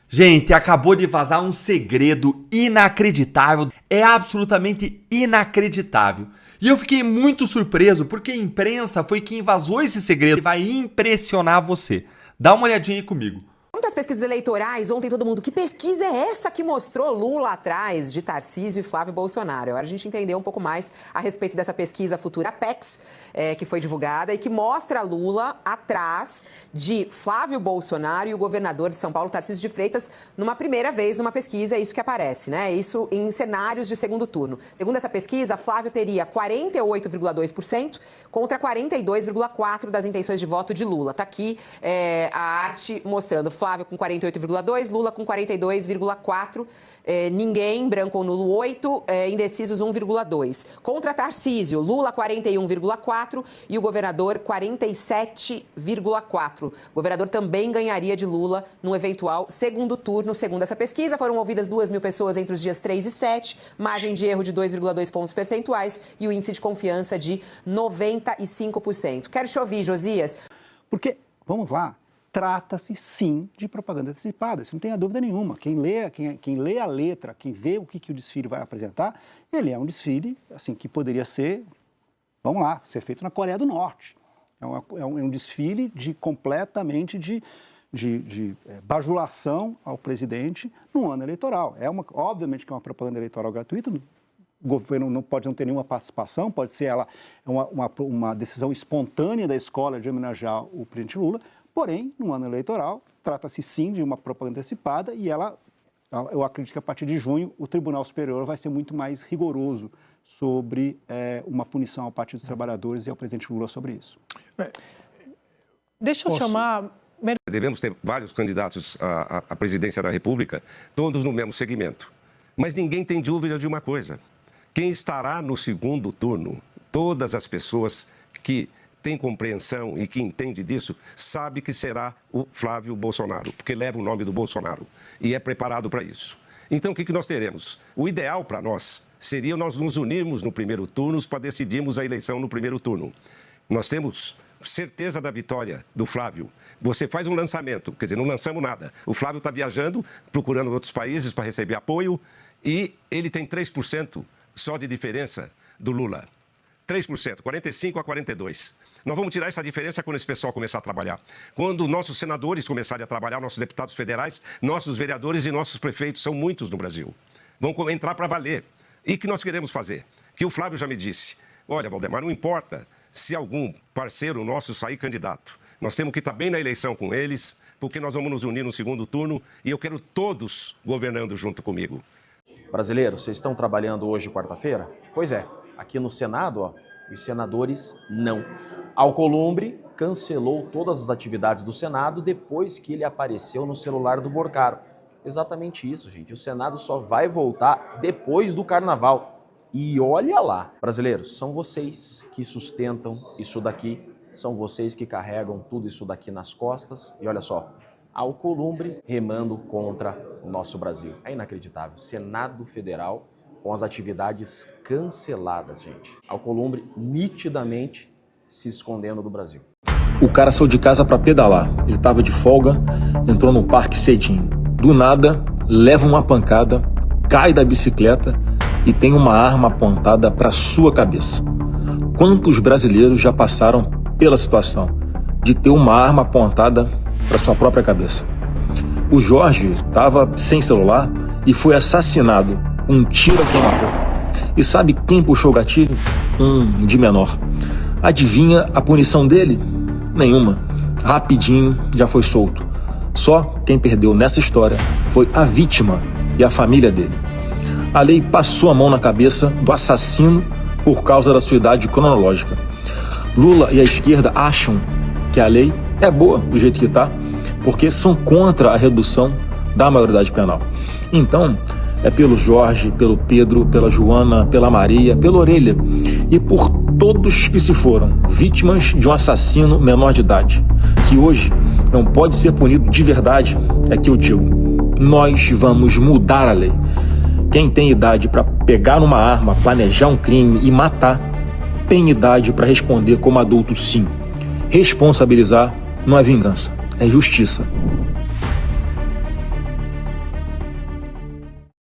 Gente, acabou de vazar um segredo inacreditável, é absolutamente inacreditável. E eu fiquei muito surpreso porque a imprensa foi quem vazou esse segredo e vai impressionar você. Dá uma olhadinha aí comigo. Muitas pesquisas eleitorais, ontem todo mundo, que pesquisa é essa que mostrou Lula atrás de Tarcísio e Flávio Bolsonaro? Agora a gente entendeu um pouco mais a respeito dessa pesquisa Futura PEX, que foi divulgada e que mostra Lula atrás de Flávio Bolsonaro e o governador de São Paulo, Tarcísio de Freitas, numa primeira vez numa pesquisa, é isso que aparece, né? Isso em cenários de segundo turno. Segundo essa pesquisa, Flávio teria 48,2% contra 42,4% das intenções de voto de Lula. Tá aqui a arte mostrando Flávio com 48,2%, Lula com 42,4%, ninguém, branco ou nulo 8%, indecisos 1,2%. Contra Tarcísio, Lula 41,4% e o governador 47,4%. O governador também ganharia de Lula no eventual segundo turno, segundo essa pesquisa. Foram ouvidas 2.000 pessoas entre os dias 3 e 7, margem de erro de 2,2 pontos percentuais e o índice de confiança de 95%. Quero te ouvir, Josias. Porque, vamos lá, trata-se sim de propaganda antecipada, isso não tem dúvida nenhuma. Quem lê a letra, quem vê o que o desfile vai apresentar, ele é um desfile assim, que poderia ser, vamos lá, ser feito na Coreia do Norte. É um desfile completamente de bajulação ao presidente no ano eleitoral. Obviamente que é uma propaganda eleitoral gratuita, o governo não pode não ter nenhuma participação, pode ser uma decisão espontânea da escola de homenagear o presidente Lula, porém, no ano eleitoral, trata-se sim de uma propaganda antecipada e eu acredito que a partir de junho o Tribunal Superior vai ser muito mais rigoroso sobre uma punição ao Partido dos Trabalhadores e ao presidente Lula sobre isso. Deixa eu chamar... Devemos ter vários candidatos à presidência da República, todos no mesmo segmento. Mas ninguém tem dúvida de uma coisa. Quem estará no segundo turno, todas as pessoas que têm compreensão e que entendem disso, sabe que será o Flávio Bolsonaro, porque leva o nome do Bolsonaro e é preparado para isso. Então, o que nós teremos? O ideal para nós seria nós nos unirmos no primeiro turno para decidirmos a eleição no primeiro turno. Nós temos certeza da vitória do Flávio. Você faz um lançamento, quer dizer, não lançamos nada. O Flávio está viajando, procurando outros países para receber apoio e ele tem 3% só de diferença do Lula. 3%, 45 a 42. Nós vamos tirar essa diferença quando esse pessoal começar a trabalhar. Quando nossos senadores começarem a trabalhar, nossos deputados federais, nossos vereadores e nossos prefeitos, são muitos no Brasil, vão entrar para valer. E o que nós queremos fazer? Que o Flávio já me disse, olha, Valdemar, não importa se algum parceiro nosso sair candidato. Nós temos que estar bem na eleição com eles, porque nós vamos nos unir no segundo turno e eu quero todos governando junto comigo. Brasileiros, vocês estão trabalhando hoje, quarta-feira? Pois é, aqui no Senado, ó, os senadores não. Alcolumbre cancelou todas as atividades do Senado depois que ele apareceu no celular do Vorcaro. Exatamente isso, gente. O Senado só vai voltar depois do Carnaval. E olha lá, brasileiros, são vocês que sustentam isso daqui, são vocês que carregam tudo isso daqui nas costas. E olha só, Alcolumbre remando contra o nosso Brasil. É inacreditável. Senado Federal com as atividades canceladas, gente. Alcolumbre nitidamente se escondendo do Brasil. O cara saiu de casa para pedalar. Ele estava de folga, entrou no parque cedinho. Do nada, leva uma pancada, cai da bicicleta e tem uma arma apontada para sua cabeça. Quantos brasileiros já passaram pela situação de ter uma arma apontada para sua própria cabeça? O Jorge estava sem celular e foi assassinado com um tiro a queima-roupa. E sabe quem puxou o gatilho? Um de menor. Adivinha a punição dele? Nenhuma. Rapidinho já foi solto. Só quem perdeu nessa história foi a vítima e a família dele. A lei passou a mão na cabeça do assassino por causa da sua idade cronológica. Lula e a esquerda acham que a lei é boa do jeito que está, porque são contra a redução da maioridade penal. Então, é pelo Jorge, pelo Pedro, pela Joana, pela Maria, pela Orelha e por todos que se foram vítimas de um assassino menor de idade, que hoje não pode ser punido de verdade, é que eu digo, nós vamos mudar a lei. Quem tem idade para pegar uma arma, planejar um crime e matar, tem idade para responder como adulto sim. Responsabilizar não é vingança, é justiça.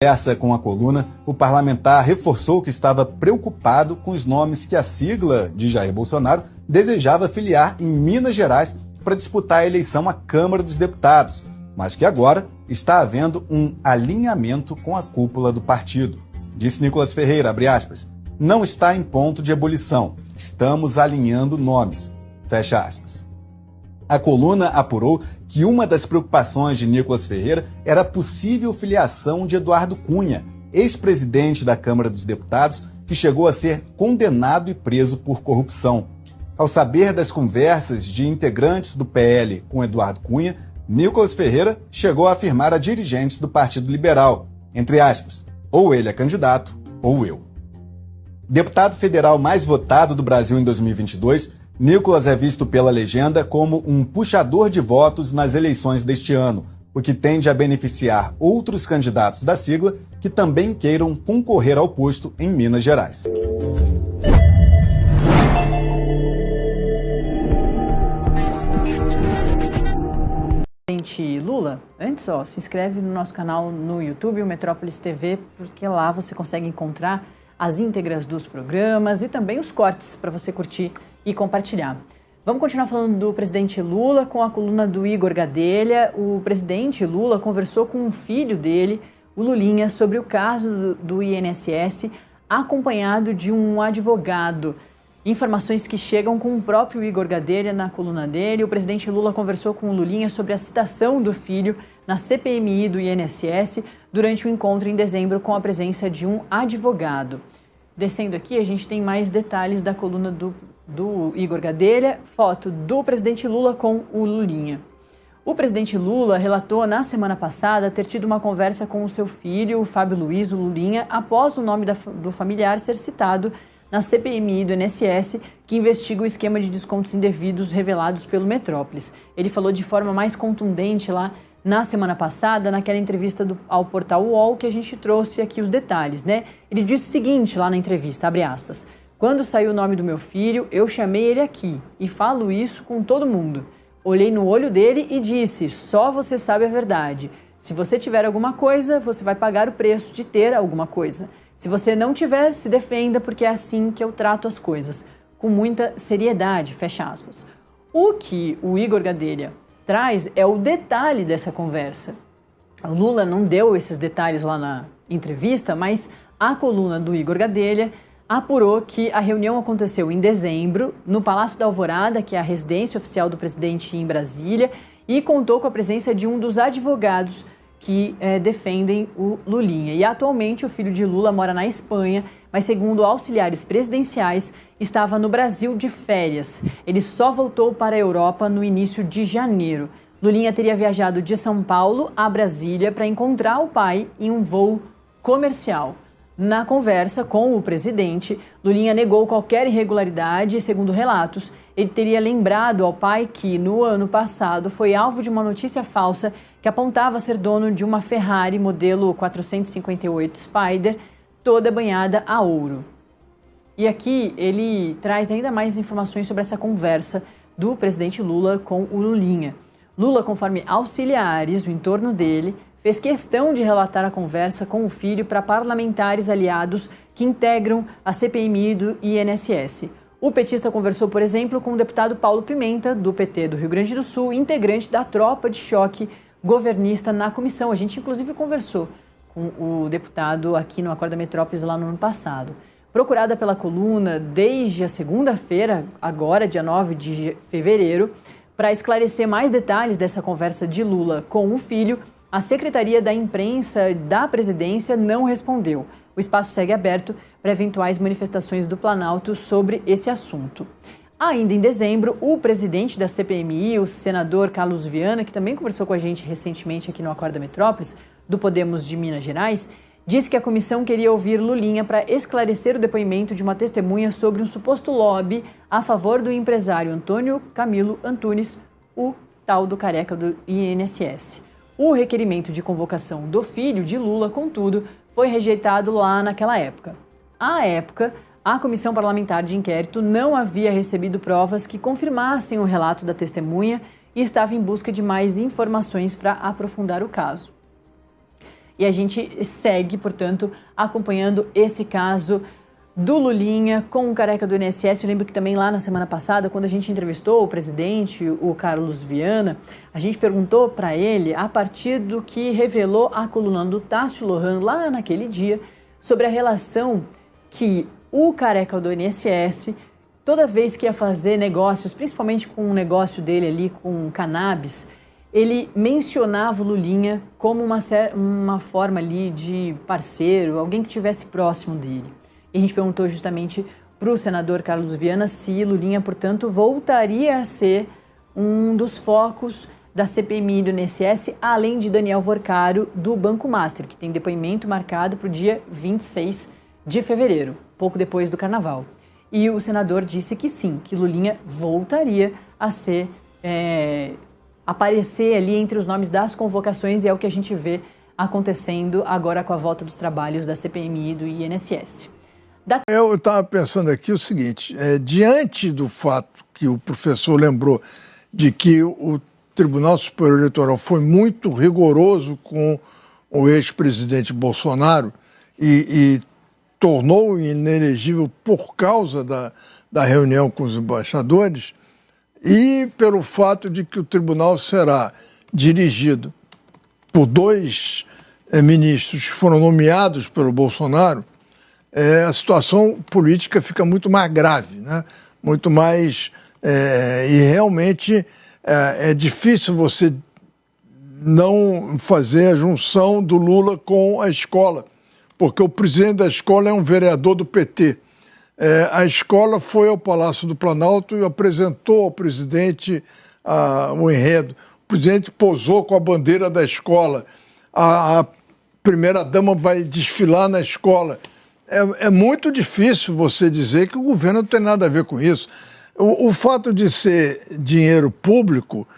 Conversa com a coluna, o parlamentar reforçou que estava preocupado com os nomes que a sigla de Jair Bolsonaro desejava filiar em Minas Gerais para disputar a eleição à Câmara dos Deputados, mas que agora está havendo um alinhamento com a cúpula do partido. Disse Nicolas Ferreira, abre aspas, não está em ponto de ebulição, estamos alinhando nomes, fecha aspas. A coluna apurou que uma das preocupações de Nicolas Ferreira era a possível filiação de Eduardo Cunha, ex-presidente da Câmara dos Deputados, que chegou a ser condenado e preso por corrupção. Ao saber das conversas de integrantes do PL com Eduardo Cunha, Nicolas Ferreira chegou a afirmar a dirigentes do Partido Liberal, entre aspas, ou ele é candidato, ou eu. Deputado federal mais votado do Brasil em 2022, Nicolas é visto pela legenda como um puxador de votos nas eleições deste ano, o que tende a beneficiar outros candidatos da sigla que também queiram concorrer ao posto em Minas Gerais. Presidente Lula, antes, se inscreve no nosso canal no YouTube, o Metrópolis TV, porque lá você consegue encontrar as íntegras dos programas e também os cortes para você curtir e compartilhar. Vamos continuar falando do presidente Lula com a coluna do Igor Gadelha. O presidente Lula conversou com um filho dele, o Lulinha, sobre o caso do INSS, acompanhado de um advogado. Informações que chegam com o próprio Igor Gadelha na coluna dele. O presidente Lula conversou com o Lulinha sobre a citação do filho na CPMI do INSS durante o encontro em dezembro com a presença de um advogado. Descendo aqui, a gente tem mais detalhes da coluna do Igor Gadelha, foto do presidente Lula com o Lulinha. O presidente Lula relatou na semana passada ter tido uma conversa com o seu filho, o Fábio Luiz, o Lulinha, após o nome do familiar ser citado na CPMI do INSS, que investiga o esquema de descontos indevidos revelados pelo Metrópolis. Ele falou de forma mais contundente lá na semana passada, naquela entrevista ao portal UOL, que a gente trouxe aqui os detalhes, né? Ele disse o seguinte lá na entrevista, abre aspas, quando saiu o nome do meu filho, eu chamei ele aqui e falo isso com todo mundo. Olhei no olho dele e disse, só você sabe a verdade. Se você tiver alguma coisa, você vai pagar o preço de ter alguma coisa. Se você não tiver, se defenda, porque é assim que eu trato as coisas. Com muita seriedade, fecha aspas. O que o Igor Gadelha traz é o detalhe dessa conversa. O Lula não deu esses detalhes lá na entrevista, mas a coluna do Igor Gadelha apurou que a reunião aconteceu em dezembro, no Palácio da Alvorada, que é a residência oficial do presidente em Brasília, e contou com a presença de um dos advogados que defendem o Lulinha. E atualmente o filho de Lula mora na Espanha, mas segundo auxiliares presidenciais, estava no Brasil de férias. Ele só voltou para a Europa no início de janeiro. Lulinha teria viajado de São Paulo a Brasília para encontrar o pai em um voo comercial. Na conversa com o presidente, Lulinha negou qualquer irregularidade e, segundo relatos, ele teria lembrado ao pai que, no ano passado, foi alvo de uma notícia falsa que apontava ser dono de uma Ferrari modelo 458 Spider, toda banhada a ouro. E aqui ele traz ainda mais informações sobre essa conversa do presidente Lula com o Lulinha. Lula, conforme auxiliares do entorno dele, fez questão de relatar a conversa com o filho para parlamentares aliados que integram a CPMI do INSS. O petista conversou, por exemplo, com o deputado Paulo Pimenta, do PT do Rio Grande do Sul, integrante da tropa de choque governista na comissão. A gente, inclusive, conversou com o deputado aqui no Acorda Metrópolis lá no ano passado. Procurada pela coluna desde a segunda-feira, agora, dia 9 de fevereiro, para esclarecer mais detalhes dessa conversa de Lula com o filho, a Secretaria da Imprensa da Presidência não respondeu. O espaço segue aberto para eventuais manifestações do Planalto sobre esse assunto. Ainda em dezembro, o presidente da CPMI, o senador Carlos Viana, que também conversou com a gente recentemente aqui no Acorda Metrópolis, do Podemos de Minas Gerais, disse que a comissão queria ouvir Lulinha para esclarecer o depoimento de uma testemunha sobre um suposto lobby a favor do empresário Antônio Camilo Antunes, o tal do careca do INSS. O requerimento de convocação do filho de Lula, contudo, foi rejeitado lá naquela época. À época, a Comissão Parlamentar de Inquérito não havia recebido provas que confirmassem o relato da testemunha e estava em busca de mais informações para aprofundar o caso. E a gente segue, portanto, acompanhando esse caso do Lulinha com o careca do INSS. Eu lembro que também lá na semana passada, quando a gente entrevistou o presidente, o Carlos Viana, a gente perguntou para ele, a partir do que revelou a coluna do Tássio Lohan lá naquele dia, sobre a relação que o careca do INSS, toda vez que ia fazer negócios, principalmente com o negócio dele ali com cannabis, ele mencionava o Lulinha como uma forma ali de parceiro, alguém que estivesse próximo dele. E a gente perguntou justamente para o senador Carlos Viana se Lulinha, portanto, voltaria a ser um dos focos da CPMI do INSS, além de Daniel Vorcaro, do Banco Master, que tem depoimento marcado para o dia 26 de fevereiro, pouco depois do Carnaval. E o senador disse que sim, que Lulinha voltaria a ser, aparecer ali entre os nomes das convocações, e é o que a gente vê acontecendo agora com a volta dos trabalhos da CPMI do INSS. Eu estava pensando aqui o seguinte, diante do fato que o professor lembrou de que o Tribunal Superior Eleitoral foi muito rigoroso com o ex-presidente Bolsonaro e tornou-o inelegível por causa da reunião com os embaixadores, e pelo fato de que o tribunal será dirigido por 2 ministros que foram nomeados pelo Bolsonaro, a situação política fica muito mais grave, né? Muito mais... e realmente é difícil você não fazer a junção do Lula com a escola, porque o presidente da escola é um vereador do PT. A escola foi ao Palácio do Planalto e apresentou ao presidente o enredo. O presidente posou com a bandeira da escola. A primeira-dama vai desfilar na escola. É muito difícil você dizer que o governo não tem nada a ver com isso. O fato de ser dinheiro público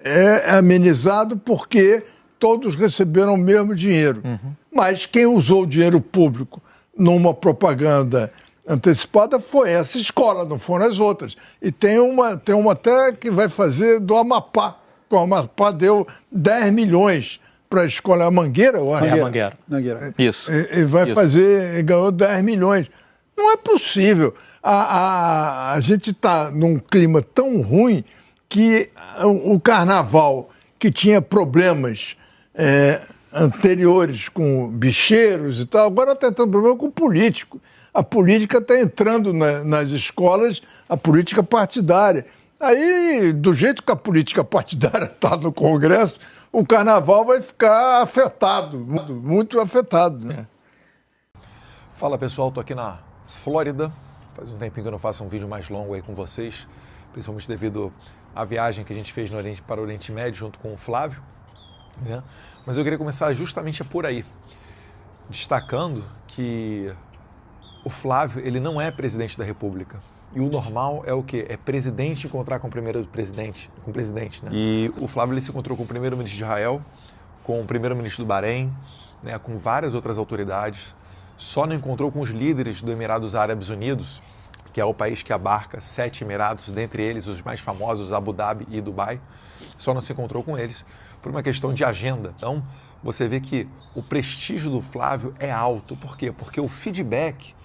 é amenizado porque todos receberam o mesmo dinheiro. Mas quem usou o dinheiro público numa propaganda antecipada foi essa escola, não foram as outras. E tem uma até que vai fazer do Amapá. O Amapá deu 10 milhões para a escola a Mangueira, eu acho. É a Mangueira. Isso. E vai fazer, ganhou 10 milhões. Não é possível. A gente está num clima tão ruim que o carnaval, que tinha problemas anteriores com bicheiros e tal, agora está tendo problema com político. A política está entrando nas escolas, a política partidária. Aí, do jeito que a política partidária está no Congresso, o carnaval vai ficar afetado, muito afetado. Né? Fala pessoal, estou aqui na Flórida. Faz um tempinho que eu não faço um vídeo mais longo aí com vocês, principalmente devido à viagem que a gente fez para o Oriente Médio junto com o Flávio. Né? Mas eu queria começar justamente por aí, destacando que o Flávio ele não é presidente da República. E o normal é o quê? É presidente encontrar com o presidente, né? E o Flávio ele se encontrou com o primeiro-ministro de Israel, com o primeiro-ministro do Bahrein, né, com várias outras autoridades. Só não encontrou com os líderes do Emirados Árabes Unidos, que é o país que abarca 7 Emirados, dentre eles os mais famosos, Abu Dhabi e Dubai. Só não se encontrou com eles por uma questão de agenda. Então, você vê que o prestígio do Flávio é alto. Por quê? Porque o feedback,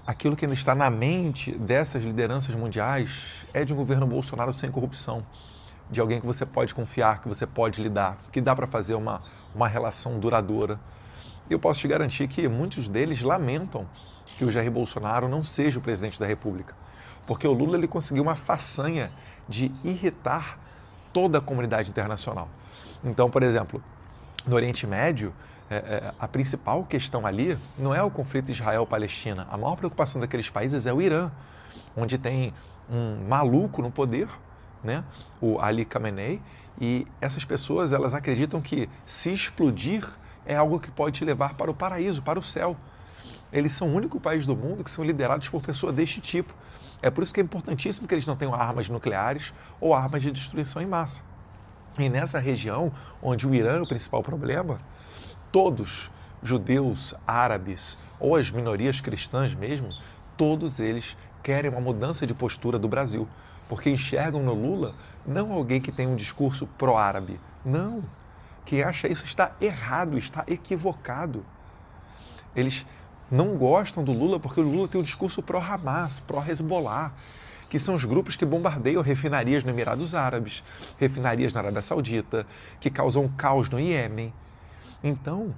aquilo que ainda está na mente dessas lideranças mundiais é de um governo Bolsonaro sem corrupção, de alguém que você pode confiar, que você pode lidar, que dá para fazer uma relação duradoura. Eu posso te garantir que muitos deles lamentam que o Jair Bolsonaro não seja o presidente da República, porque o Lula ele conseguiu uma façanha de irritar toda a comunidade internacional. Então, por exemplo, no Oriente Médio, a principal questão ali não é o conflito Israel-Palestina. A maior preocupação daqueles países é o Irã, onde tem um maluco no poder, né? O Ali Khamenei, e essas pessoas elas acreditam que se explodir é algo que pode te levar para o paraíso, para o céu. Eles são o único país do mundo que são liderados por pessoas deste tipo. É por isso que é importantíssimo que eles não tenham armas nucleares ou armas de destruição em massa. E nessa região, onde o Irã é o principal problema, todos, judeus, árabes ou as minorias cristãs mesmo, todos eles querem uma mudança de postura do Brasil, porque enxergam no Lula não alguém que tem um discurso pró-árabe, não. Quem acha isso está errado, está equivocado. Eles não gostam do Lula porque o Lula tem um discurso pró-Hamas, pró-Hezbollah, que são os grupos que bombardeiam refinarias no Emirados Árabes, refinarias na Arábia Saudita, que causam caos no Iêmen. Então,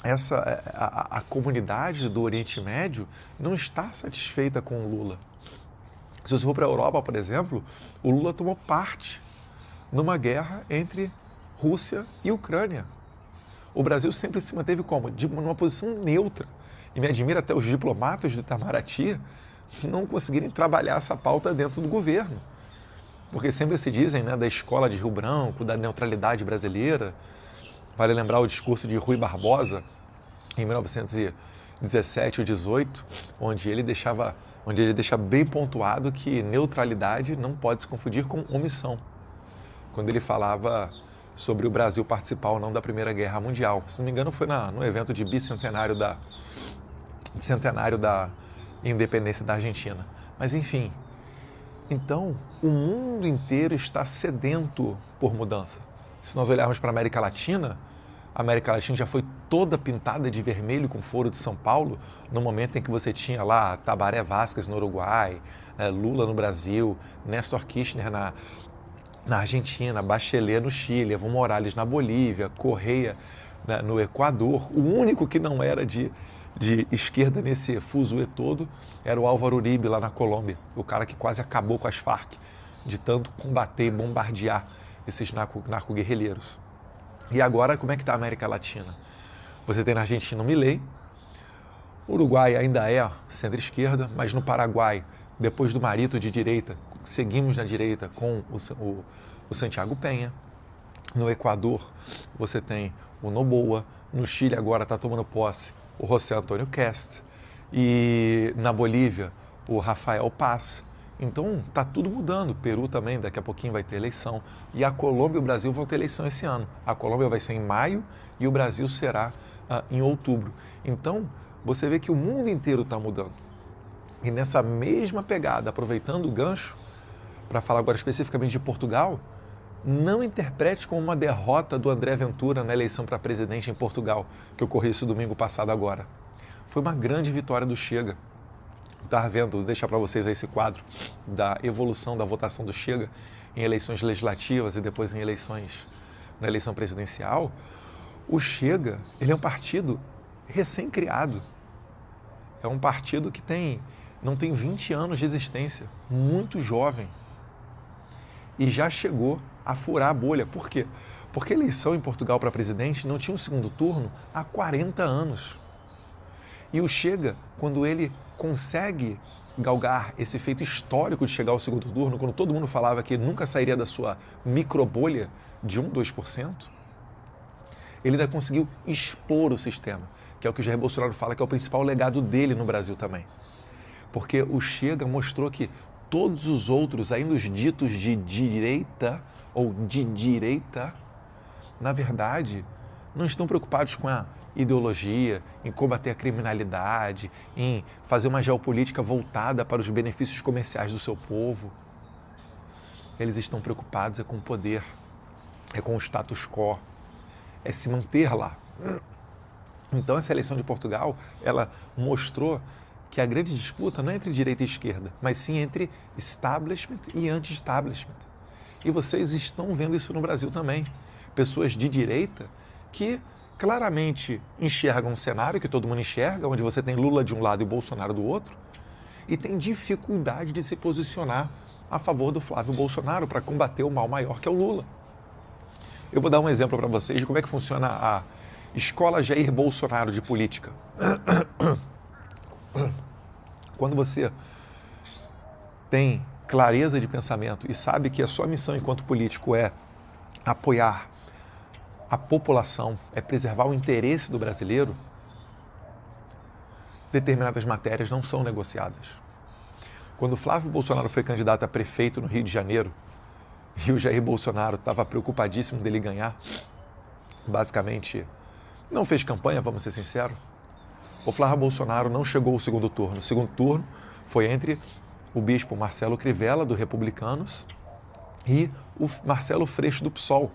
a comunidade do Oriente Médio não está satisfeita com o Lula. Se você for para a Europa, por exemplo, o Lula tomou parte numa guerra entre Rússia e Ucrânia. O Brasil sempre se manteve como? Numa posição neutra. E me admira até os diplomatas do Itamaraty não conseguirem trabalhar essa pauta dentro do governo. Porque sempre se dizem, né, da escola de Rio Branco, da neutralidade brasileira. Vale lembrar o discurso de Rui Barbosa, em 1917 ou 18, onde ele deixa bem pontuado que neutralidade não pode se confundir com omissão. Quando ele falava sobre o Brasil participar ou não da Primeira Guerra Mundial. Se não me engano, foi no evento de bicentenário da independência da Argentina. Mas, enfim, então, o mundo inteiro está sedento por mudança. Se nós olharmos para a América Latina já foi toda pintada de vermelho com foro de São Paulo, no momento em que você tinha lá Tabaré Vázquez no Uruguai, Lula no Brasil, Néstor Kirchner na Argentina, Bachelet no Chile, Evo Morales na Bolívia, Correia, né, no Equador. O único que não era de esquerda nesse fuzuê todo era o Álvaro Uribe lá na Colômbia, o cara que quase acabou com as Farc, de tanto combater e bombardear esses narco-guerrilheiros. E agora, como é que está a América Latina? Você tem na Argentina o Milei, o Uruguai ainda é centro-esquerda, mas no Paraguai, depois do Marito de direita, seguimos na direita com o Santiago Penha. No Equador, você tem o Noboa. No Chile, agora está tomando posse o José Antônio Kast. E na Bolívia, o Rafael Paz. Então, está tudo mudando. Peru também, daqui a pouquinho vai ter eleição. E a Colômbia e o Brasil vão ter eleição esse ano. A Colômbia vai ser em maio e o Brasil será em outubro. Então, você vê que o mundo inteiro está mudando. E nessa mesma pegada, aproveitando o gancho, para falar agora especificamente de Portugal, não interprete como uma derrota do André Ventura na eleição para presidente em Portugal, que ocorreu esse domingo passado agora. Foi uma grande vitória do Chega. Tá vendo, vou deixar para vocês aí esse quadro da evolução da votação do Chega em eleições legislativas e depois na eleição presidencial. O Chega, ele é um partido recém-criado. É um partido que não tem 20 anos de existência, muito jovem. E já chegou a furar a bolha. Por quê? Porque a eleição em Portugal para presidente não tinha um segundo turno há 40 anos. E o Chega, quando ele consegue galgar esse feito histórico de chegar ao segundo turno, quando todo mundo falava que nunca sairia da sua microbolha de 1%, 2%, ele ainda conseguiu expor o sistema, que é o que o Jair Bolsonaro fala que é o principal legado dele no Brasil também. Porque o Chega mostrou que todos os outros, ainda os ditos de direita ou de direita, na verdade, não estão preocupados com a ideologia, em combater a criminalidade, em fazer uma geopolítica voltada para os benefícios comerciais do seu povo. Eles estão preocupados com o poder, com o status quo, se manter lá. Então, essa eleição de Portugal, ela mostrou que a grande disputa não é entre direita e esquerda, mas sim entre establishment e anti-establishment. E vocês estão vendo isso no Brasil também. Pessoas de direita que claramente enxergam um cenário que todo mundo enxerga, onde você tem Lula de um lado e Bolsonaro do outro, e tem dificuldade de se posicionar a favor do Flávio Bolsonaro para combater o mal maior que é o Lula. Eu vou dar um exemplo para vocês de como é que funciona a Escola Jair Bolsonaro de política. Quando você tem clareza de pensamento e sabe que a sua missão enquanto político é apoiar a população, é preservar o interesse do brasileiro, determinadas matérias não são negociadas. Quando Flávio Bolsonaro foi candidato a prefeito no Rio de Janeiro e o Jair Bolsonaro estava preocupadíssimo dele ganhar, basicamente não fez campanha, vamos ser sinceros, o Flávio Bolsonaro não chegou ao segundo turno. O segundo turno foi entre o bispo Marcelo Crivella, do Republicanos, e o Marcelo Freixo, do PSOL.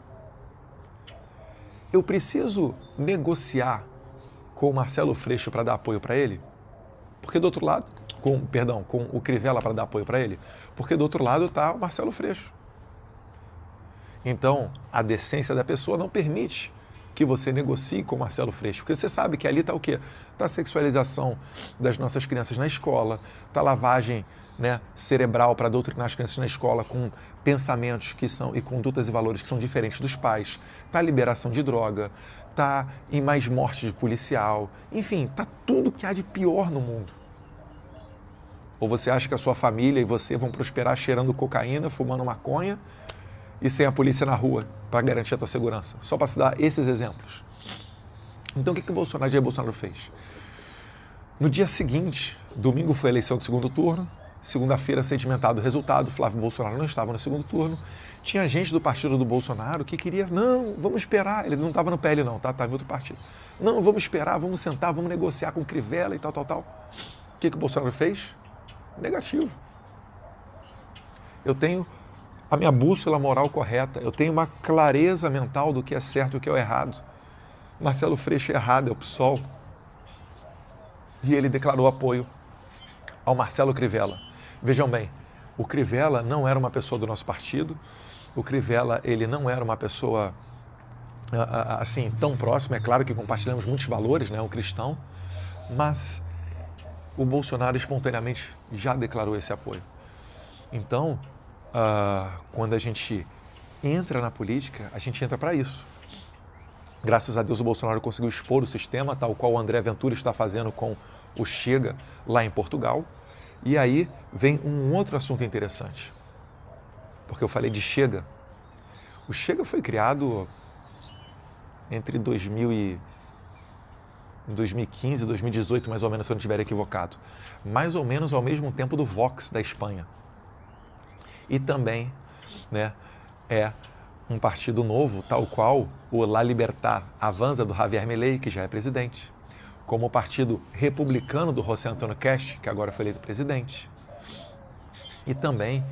eu preciso negociar com o Marcelo Freixo para dar apoio para ele? Porque do outro lado, com o Crivella para dar apoio para ele? Porque do outro lado está o Marcelo Freixo. Então, a decência da pessoa não permite que você negocie com o Marcelo Freixo, porque você sabe que ali está o quê? Está a sexualização das nossas crianças na escola, está a lavagem, né, cerebral para doutrinar as crianças na escola com pensamentos que são e condutas e valores que são diferentes dos pais, está a liberação de droga, está em mais mortes de policial, enfim, está tudo que há de pior no mundo. Ou você acha que a sua família e você vão prosperar cheirando cocaína, fumando maconha e sem a polícia na rua para garantir a tua segurança? Só para se dar esses exemplos. Então o que o Jair Bolsonaro fez? No dia seguinte, domingo foi a eleição do segundo turno, segunda-feira sedimentado o resultado, Flávio Bolsonaro não estava no segundo turno, tinha gente do partido do Bolsonaro que queria, não, vamos esperar, ele não estava no PL não, estava em outro partido. Não, vamos esperar, vamos sentar, vamos negociar com o Crivella e tal. O que o Bolsonaro fez? Negativo. Eu tenho a minha bússola moral correta, eu tenho uma clareza mental do que é certo e o que é errado. Marcelo Freixo é errado, é o PSOL. E ele declarou apoio ao Marcelo Crivella. Vejam bem, o Crivella não era uma pessoa do nosso partido, o Crivella ele não era uma pessoa assim tão próxima, é claro que compartilhamos muitos valores, né, o cristão, mas o Bolsonaro espontaneamente já declarou esse apoio. Então, quando a gente entra na política, a gente entra para isso. Graças a Deus o Bolsonaro conseguiu expor o sistema, tal qual o André Ventura está fazendo com o Chega lá em Portugal. E aí vem um outro assunto interessante, porque eu falei de Chega. O Chega foi criado entre 2015 e 2018, mais ou menos, se eu não estiver equivocado. Mais ou menos ao mesmo tempo do Vox da Espanha. E também, né, é um partido novo, tal qual o La Libertad Avanza do Javier Milei, que já é presidente, como o partido republicano do José Antônio Cast, que agora foi eleito presidente. E também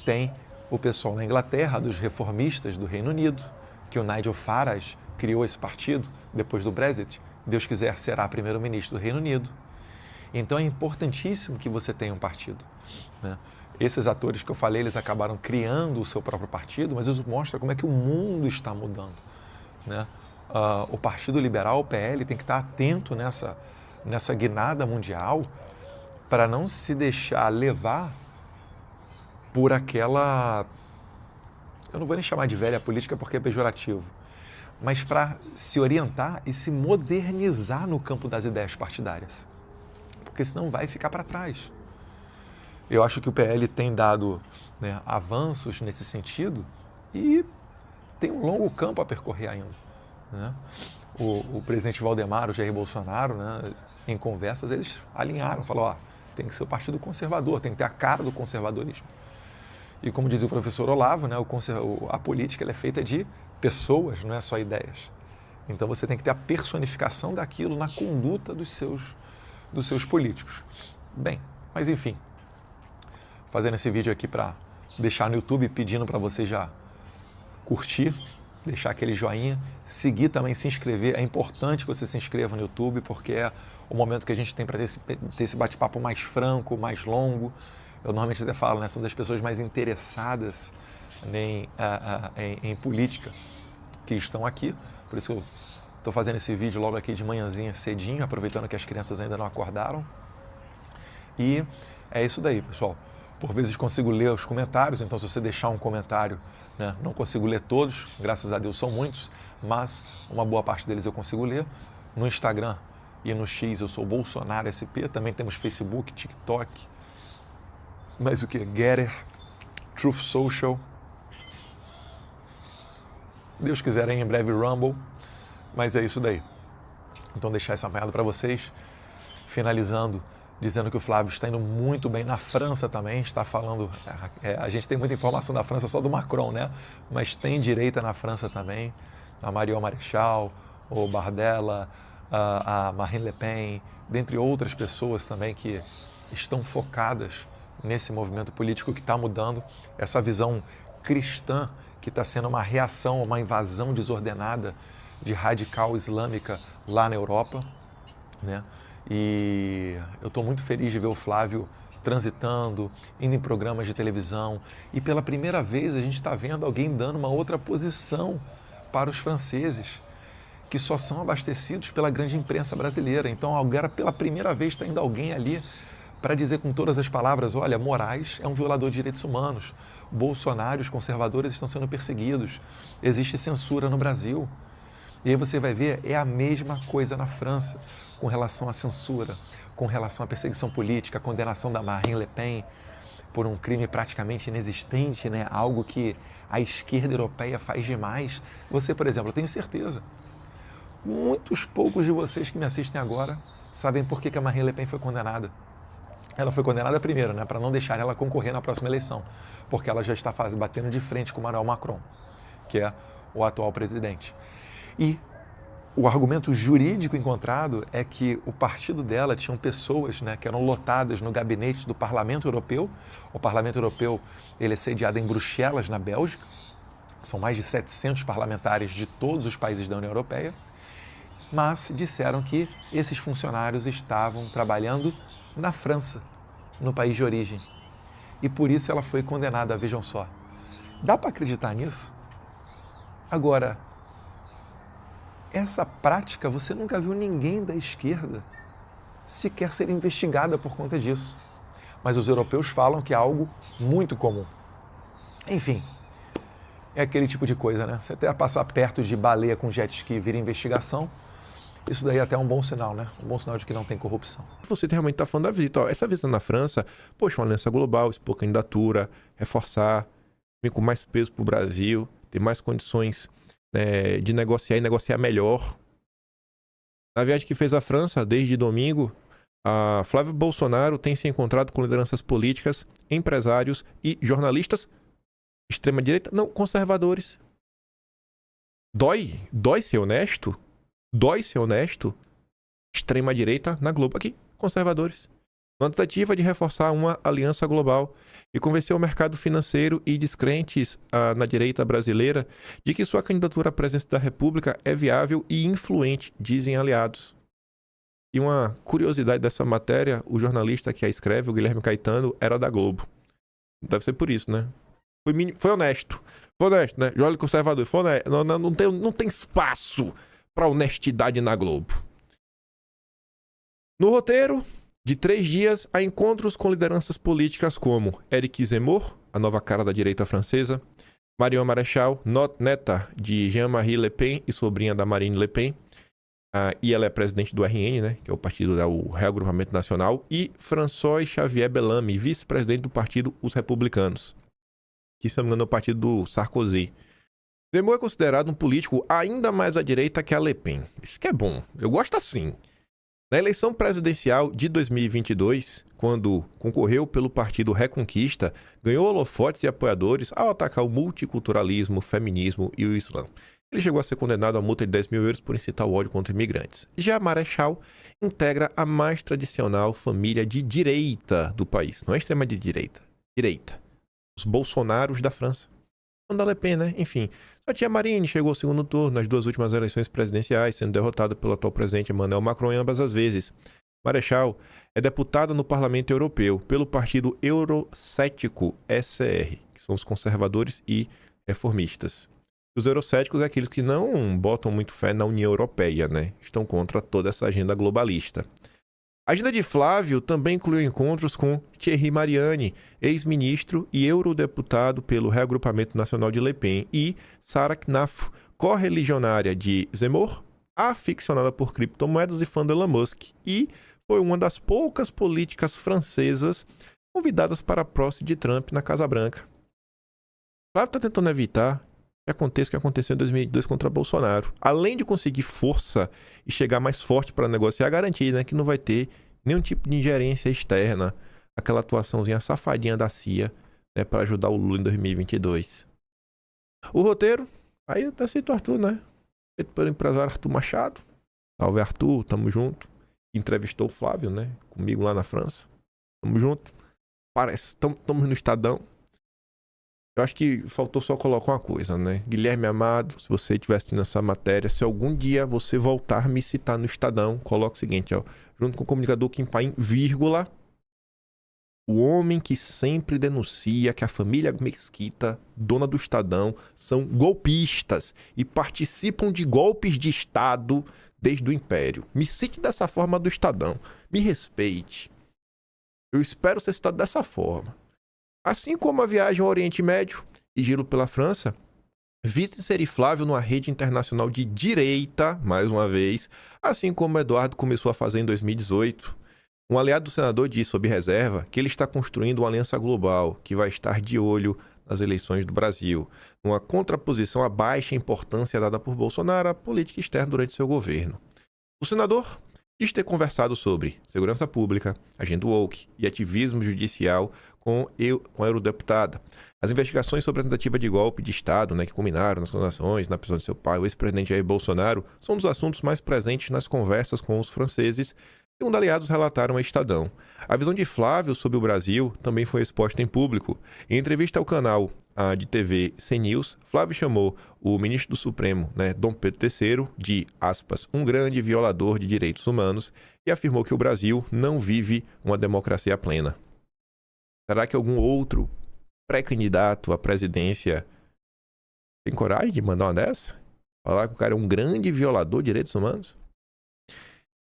tem o pessoal na Inglaterra, dos reformistas do Reino Unido, que o Nigel Farage criou esse partido depois do Brexit. Deus quiser, será primeiro-ministro do Reino Unido. Então é importantíssimo que você tenha um partido, né? Esses atores que eu falei, eles acabaram criando o seu próprio partido, mas isso mostra como é que o mundo está mudando, né? O Partido Liberal, o PL, tem que estar atento nessa guinada mundial para não se deixar levar por aquela... Eu não vou nem chamar de velha política porque é pejorativo, mas para se orientar e se modernizar no campo das ideias partidárias, porque senão vai ficar para trás. Eu acho que o PL tem dado, né, avanços nesse sentido e tem um longo campo a percorrer ainda, né? O presidente Valdemar, o Jair Bolsonaro, né, em conversas, eles alinharam, falaram, tem que ser o partido conservador, tem que ter a cara do conservadorismo. E como dizia o professor Olavo, né, a política ela é feita de pessoas, não é só ideias. Então você tem que ter a personificação daquilo na conduta dos seus políticos. Bem, mas enfim, fazendo esse vídeo aqui para deixar no YouTube, pedindo para você já curtir, deixar aquele joinha, seguir também, se inscrever. É importante que você se inscreva no YouTube, porque é o momento que a gente tem para ter esse bate-papo mais franco, mais longo. Eu normalmente até falo, né, são das pessoas mais interessadas em política que estão aqui. Por isso eu estou fazendo esse vídeo logo aqui de manhãzinha cedinho, aproveitando que as crianças ainda não acordaram. E é isso daí, pessoal. Por vezes consigo ler os comentários, então se você deixar um comentário, né, não consigo ler todos, graças a Deus são muitos, mas uma boa parte deles eu consigo ler. No Instagram e no X eu sou Bolsonaro SP, também temos Facebook, TikTok, mas o que? Getter, Truth Social. Deus quiser, em breve Rumble, mas é isso daí. Então deixar essa apanhada para vocês, finalizando, dizendo que o Flávio está indo muito bem na França também, está falando, a gente tem muita informação da França só do Macron, né? Mas tem direita na França também, a Marion Maréchal, o Bardella, a Marine Le Pen, dentre outras pessoas também que estão focadas nesse movimento político que está mudando essa visão cristã, que está sendo uma reação a uma invasão desordenada de radical islâmica lá na Europa, né? E eu estou muito feliz de ver o Flávio transitando, indo em programas de televisão, e pela primeira vez a gente está vendo alguém dando uma outra posição para os franceses, que só são abastecidos pela grande imprensa brasileira. Então agora pela primeira vez está indo alguém ali para dizer com todas as palavras, olha, Moraes é um violador de direitos humanos, Bolsonaro e os conservadores estão sendo perseguidos, existe censura no Brasil. E aí você vai ver, é a mesma coisa na França, com relação à censura, com relação à perseguição política, a condenação da Marine Le Pen por um crime praticamente inexistente, né? Algo que a esquerda europeia faz demais. Você, por exemplo, eu tenho certeza, muitos poucos de vocês que me assistem agora sabem por que a Marine Le Pen foi condenada. Ela foi condenada primeiro, né, para não deixar ela concorrer na próxima eleição, porque ela já está batendo de frente com o Emmanuel Macron, que é o atual presidente. E o argumento jurídico encontrado é que o partido dela tinha pessoas, né, que eram lotadas no gabinete do Parlamento Europeu. O Parlamento Europeu ele é sediado em Bruxelas, na Bélgica. São mais de 700 parlamentares de todos os países da União Europeia. Mas disseram que esses funcionários estavam trabalhando na França, no país de origem. E por isso ela foi condenada, vejam só. Dá para acreditar nisso? Agora, essa prática, você nunca viu ninguém da esquerda sequer ser investigada por conta disso. Mas os europeus falam que é algo muito comum. Enfim, é aquele tipo de coisa, né? Você até passar perto de baleia com jet ski e vir investigação, isso daí até é um bom sinal, né? Um bom sinal de que não tem corrupção. Você realmente está falando da visita. Ó, essa visita na França, poxa, uma aliança global, expor candidatura, reforçar, vir com mais peso para o Brasil, ter mais condições de negociar e negociar melhor. Na viagem que fez à França, desde domingo, a Flávio Bolsonaro tem se encontrado com lideranças políticas, empresários e jornalistas extrema-direita, não, conservadores. Dói ser honesto? Dói ser honesto? Extrema-direita na Globo. Aqui, conservadores. Uma tentativa de reforçar uma aliança global e convencer o mercado financeiro e descrentes na direita brasileira de que sua candidatura à presidência da República é viável e influente, dizem aliados. E uma curiosidade dessa matéria, o jornalista que a escreve, o Guilherme Caetano, era da Globo. Deve ser por isso, né? Foi honesto. Foi honesto, né? Jornal conservador. Foi honesto. Não tem espaço para honestidade na Globo. No roteiro de 3 dias, há encontros com lideranças políticas como Éric Zemmour, a nova cara da direita francesa, Marion Maréchal, neta de Jean-Marie Le Pen e sobrinha da Marine Le Pen, e ela é presidente do RN, né, que é o partido do Reagrupamento Nacional, e François Xavier Bellamy, vice-presidente do partido Os Republicanos, que, se não me engano, é o partido do Sarkozy. Zemmour é considerado um político ainda mais à direita que a Le Pen. Isso que é bom. Eu gosto assim. Na eleição presidencial de 2022, quando concorreu pelo partido Reconquista, ganhou holofotes e apoiadores ao atacar o multiculturalismo, o feminismo e o Islã. Ele chegou a ser condenado a multa de 10 mil euros por incitar o ódio contra imigrantes. Já Marechal integra a mais tradicional família de direita do país. Não é extrema de direita. Direita. Os Bolsonaros da França. Da Le Pen, né? Enfim, sua tia Marine chegou ao segundo turno nas 2 últimas eleições presidenciais, sendo derrotada pelo atual presidente Emmanuel Macron em ambas as vezes. Marechal é deputada no Parlamento Europeu pelo partido eurocético SR, que são os conservadores e reformistas. Os eurocéticos é aqueles que não botam muito fé na União Europeia, né? Estão contra toda essa agenda globalista. A agenda de Flávio também incluiu encontros com Thierry Mariani, ex-ministro e eurodeputado pelo Reagrupamento Nacional de Le Pen, e Sarah Knaf, correligionária de Zemmour, aficionada por criptomoedas e fã de Elon Musk, e foi uma das poucas políticas francesas convidadas para a posse de Trump na Casa Branca. Flávio está tentando evitar que aconteça o que aconteceu em 2002 contra Bolsonaro. Além de conseguir força e chegar mais forte para negociar, garantir, né, que não vai ter nenhum tipo de ingerência externa, aquela atuaçãozinha safadinha da CIA, né, para ajudar o Lula em 2022. O roteiro, aí tá cito Arthur, né? Feito pelo empresário Arthur Machado. Salve Arthur, tamo junto. Entrevistou o Flávio, né? Comigo lá na França. Tamo junto. Parece, estamos no Estadão. Eu acho que faltou só colocar uma coisa, né? Guilherme Amado, se você estivesse nessa matéria, se algum dia você voltar a me citar no Estadão, coloca o seguinte, ó. Junto com o comunicador Kim Paim, vírgula, o homem que sempre denuncia que a família Mesquita, dona do Estadão, são golpistas e participam de golpes de Estado desde o Império. Me cite dessa forma do Estadão. Me respeite. Eu espero ser citado dessa forma. Assim como a viagem ao Oriente Médio e giro pela França, vice-ser Flávio numa rede internacional de direita, mais uma vez, assim como Eduardo começou a fazer em 2018. Um aliado do senador diz, sob reserva, que ele está construindo uma aliança global que vai estar de olho nas eleições do Brasil, numa contraposição à baixa importância dada por Bolsonaro à política externa durante seu governo. O senador diz ter conversado sobre segurança pública, agenda woke e ativismo judicial com a eurodeputada. As investigações sobre a tentativa de golpe de Estado, que culminaram nas condenações na prisão de seu pai, o ex-presidente Jair Bolsonaro, são um dos assuntos mais presentes nas conversas com os franceses, segundo aliados relataram a Estadão. A visão de Flávio sobre o Brasil também foi exposta em público. Em entrevista ao canal de TV CNews, Flávio chamou o ministro do Supremo, Dom Pedro III, de, aspas, um grande violador de direitos humanos e afirmou que o Brasil não vive uma democracia plena. Será que algum outro pré-candidato à presidência tem coragem de mandar uma dessa? Falar que o cara é um grande violador de direitos humanos?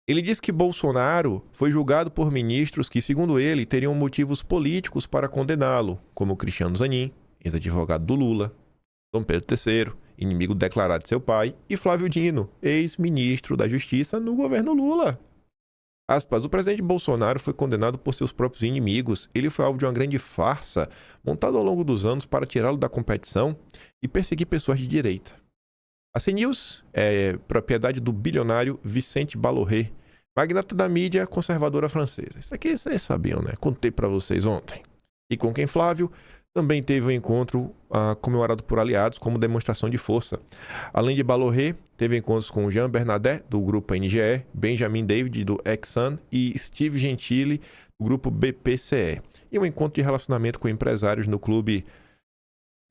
Ele disse que Bolsonaro foi julgado por ministros que, segundo ele, teriam motivos políticos para condená-lo, como Cristiano Zanin, ex-advogado do Lula, Dom Pedro III, inimigo declarado de seu pai, e Flávio Dino, ex-ministro da Justiça no governo Lula. Aspas, o presidente Bolsonaro foi condenado por seus próprios inimigos. Ele foi alvo de uma grande farsa montada ao longo dos anos para tirá-lo da competição e perseguir pessoas de direita. A CNews é propriedade do bilionário Vicente Balloré, magnata da mídia conservadora francesa. Isso aqui vocês sabiam, né? Contei para vocês ontem. E com quem Flávio também teve um encontro comemorado por aliados como demonstração de força. Além de Balloré, teve encontros com Jean Bernadette, do grupo NGE, Benjamin David, do Exxon, e Steve Gentili, do grupo BPCE. E um encontro de relacionamento com empresários no clube,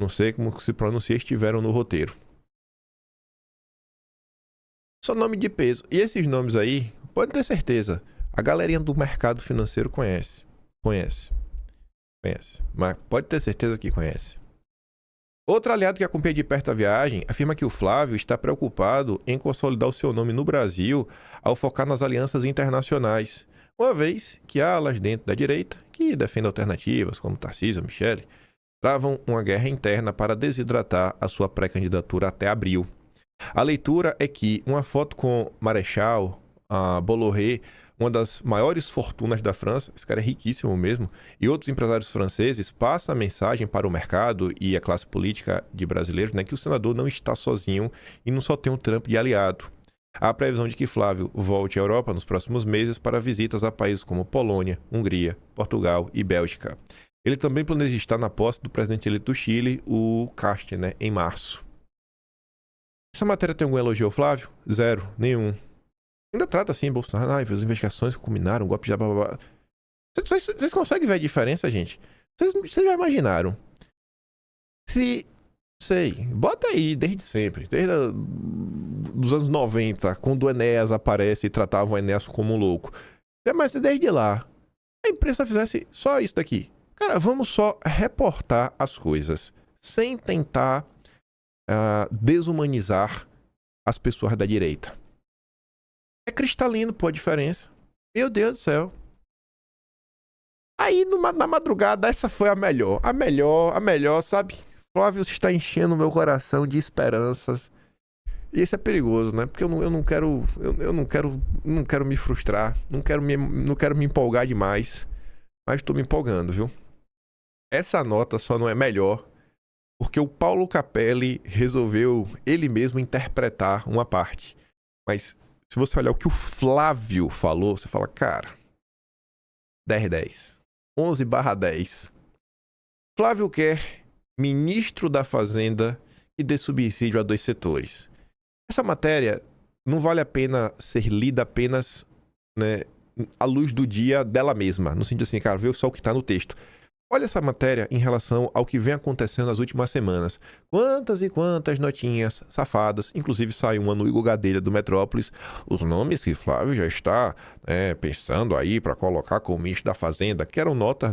não sei como se pronuncia, estiveram no roteiro. Só nome de peso. E esses nomes aí, pode ter certeza, a galerinha do mercado financeiro conhece. Mas pode ter certeza que conhece. Outro aliado que acompanha de perto a viagem afirma que o Flávio está preocupado em consolidar o seu nome no Brasil ao focar nas alianças internacionais, uma vez que há alas dentro da direita que defendem alternativas, como Tarcísio ou Michele, travam uma guerra interna para desidratar a sua pré-candidatura até abril. A leitura é que uma foto com Marechal, Bolloré, uma das maiores fortunas da França, esse cara é riquíssimo mesmo, e outros empresários franceses passam a mensagem para o mercado e a classe política de brasileiros, que o senador não está sozinho e não só tem um Trump de aliado. Há a previsão de que Flávio volte à Europa nos próximos meses para visitas a países como Polônia, Hungria, Portugal e Bélgica. Ele também planeja estar na posse do presidente eleito do Chile, o Castro, em março. Essa matéria tem algum elogio ao Flávio? Zero, nenhum. Ainda trata assim, Bolsonaro, as investigações que culminaram, golpe de blá blá blá. Vocês conseguem ver a diferença, gente? Vocês já imaginaram? Bota aí, desde sempre, desde os anos 90, quando o Enéas aparece e tratava o Enéas como um louco. Mas desde lá, a imprensa fizesse só isso daqui. Cara, vamos só reportar as coisas, sem tentar desumanizar as pessoas da direita. É cristalino, pô, a diferença. Meu Deus do céu. Aí, na madrugada, essa foi a melhor. A melhor, sabe? Flávio está enchendo o meu coração de esperanças. E isso é perigoso, né? Porque eu não quero me frustrar. Não quero me empolgar demais. Mas estou me empolgando, viu? Essa nota só não é melhor porque o Paulo Capelli resolveu ele mesmo interpretar uma parte. Mas se você olhar o que o Flávio falou, você fala, cara, 10/10. 11/10. Flávio quer ministro da Fazenda que dê subsídio a 2 setores. Essa matéria não vale a pena ser lida apenas, à luz do dia dela mesma. No sentido assim, cara, vê só o que está no texto. Olha essa matéria em relação ao que vem acontecendo nas últimas semanas. Quantas e quantas notinhas safadas, inclusive saiu uma no Igor Gadelha do Metrópolis, os nomes que Flávio já está pensando aí para colocar como ministro da Fazenda, que eram notas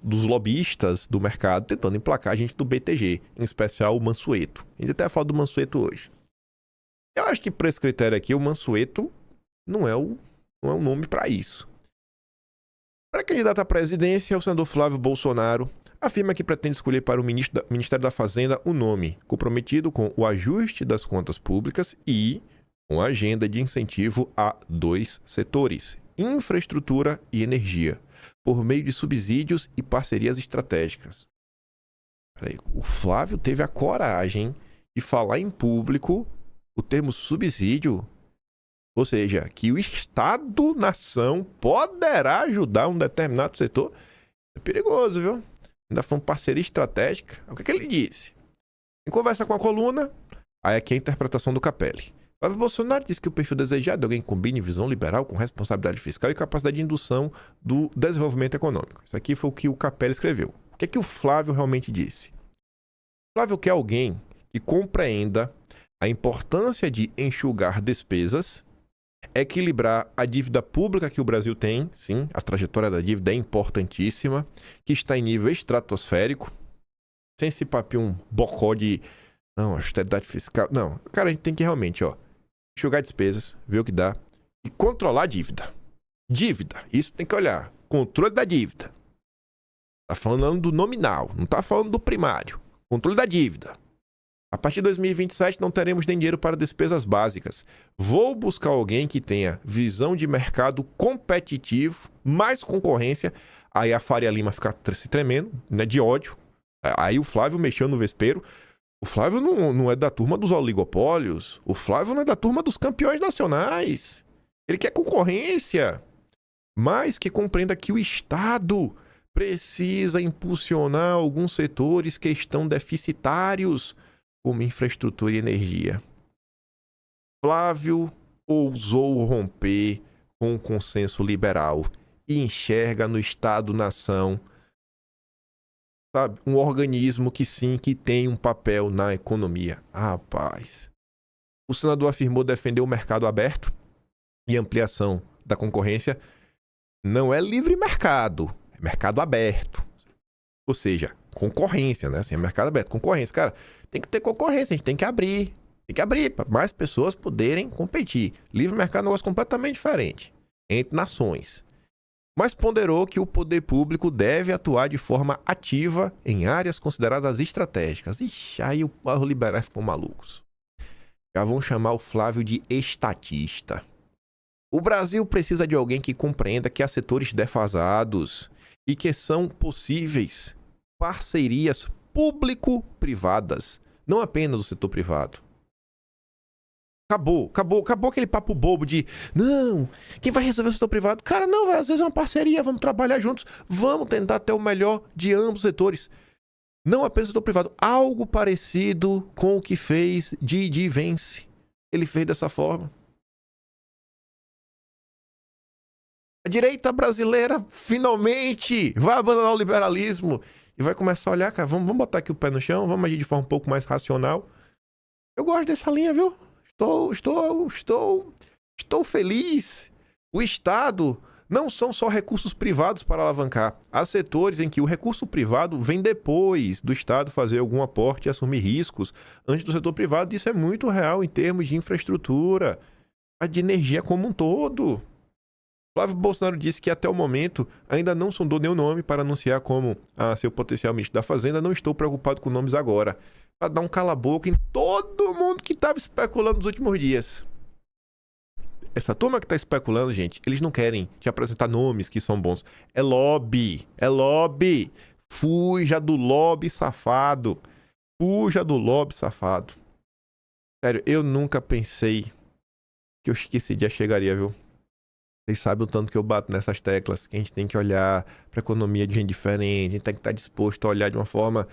dos lobistas do mercado tentando emplacar a gente do BTG, em especial o Mansueto. A gente até fala do Mansueto hoje. Eu acho que por esse critério aqui, o Mansueto não é o nome para isso. Para candidato à presidência, o senador Flávio Bolsonaro afirma que pretende escolher para o Ministério da Fazenda um nome comprometido com o ajuste das contas públicas e com a agenda de incentivo a 2 setores, infraestrutura e energia, por meio de subsídios e parcerias estratégicas. O Flávio teve a coragem de falar em público o termo subsídio. Ou seja, que o Estado-nação poderá ajudar um determinado setor. É perigoso, viu? Ainda foi uma parceria estratégica. O que ele disse? Em conversa com a coluna, aí aqui é a interpretação do Capelli. Flávio Bolsonaro disse que o perfil desejado é alguém que combine visão liberal com responsabilidade fiscal e capacidade de indução do desenvolvimento econômico. Isso aqui foi o que o Capelli escreveu. O que é que o Flávio realmente disse? Flávio quer alguém que compreenda a importância de enxugar despesas, equilibrar a dívida pública que o Brasil tem, sim, a trajetória da dívida é importantíssima, que está em nível estratosférico, sem esse papinho bocó de, não, austeridade fiscal, não, cara, a gente tem que realmente, enxugar despesas, ver o que dá e controlar a dívida. Dívida, isso tem que olhar, controle da dívida. Tá falando do nominal, não tá falando do primário, controle da dívida. A partir de 2027 não teremos nem dinheiro para despesas básicas. Vou buscar alguém que tenha visão de mercado competitivo, mais concorrência. Aí a Faria Lima fica se tremendo, né, de ódio. Aí o Flávio mexeu no vespeiro. O Flávio não é da turma dos oligopólios. O Flávio não é da turma dos campeões nacionais. Ele quer concorrência. Mas que compreenda que o Estado precisa impulsionar alguns setores que estão deficitários, como infraestrutura e energia. Flávio ousou romper com o consenso liberal e enxerga no Estado-nação, sabe, um organismo que sim, que tem um papel na economia. Rapaz. O senador afirmou defender o mercado aberto e ampliação da concorrência. Não é livre mercado, é mercado aberto. Ou seja, concorrência, né? Assim, é mercado aberto, concorrência. Cara, tem que ter concorrência, a gente tem que abrir para mais pessoas poderem competir. Livre mercado é um negócio completamente diferente entre nações. Mas ponderou que o poder público deve atuar de forma ativa em áreas consideradas estratégicas. Ixi, aí os liberais ficam malucos. Já vão chamar o Flávio de estatista. O Brasil precisa de alguém que compreenda que há setores defasados e que são possíveis parcerias público-privadas, não apenas do setor privado. Acabou aquele papo bobo de não, quem vai resolver o setor privado? Cara, não, às vezes é uma parceria, vamos trabalhar juntos, vamos tentar ter o melhor de ambos os setores. Não apenas o setor privado, algo parecido com o que fez Didi Vence. Ele fez dessa forma. A direita brasileira finalmente vai abandonar o liberalismo e vai começar a olhar, cara, vamos botar aqui o pé no chão, vamos agir de forma um pouco mais racional. Eu gosto dessa linha, viu? Estou feliz. O Estado não são só recursos privados para alavancar. Há setores em que o recurso privado vem depois do Estado fazer algum aporte e assumir riscos antes do setor privado. Isso é muito real em termos de infraestrutura, de energia como um todo. Flávio Bolsonaro disse que até o momento ainda não sondou nenhum nome para anunciar como seu potencial ministro da Fazenda. Não estou preocupado com nomes agora. Para dar um cala-boca em todo mundo que estava especulando nos últimos dias. Essa turma que está especulando, gente, eles não querem te apresentar nomes que são bons. É lobby. É lobby. Fuja do lobby safado. Fuja do lobby safado. Sério, eu nunca pensei que esse dia chegaria, viu? Vocês sabem o tanto que eu bato nessas teclas, que a gente tem que olhar para a economia de gente diferente, a gente tem que estar disposto a olhar de uma forma,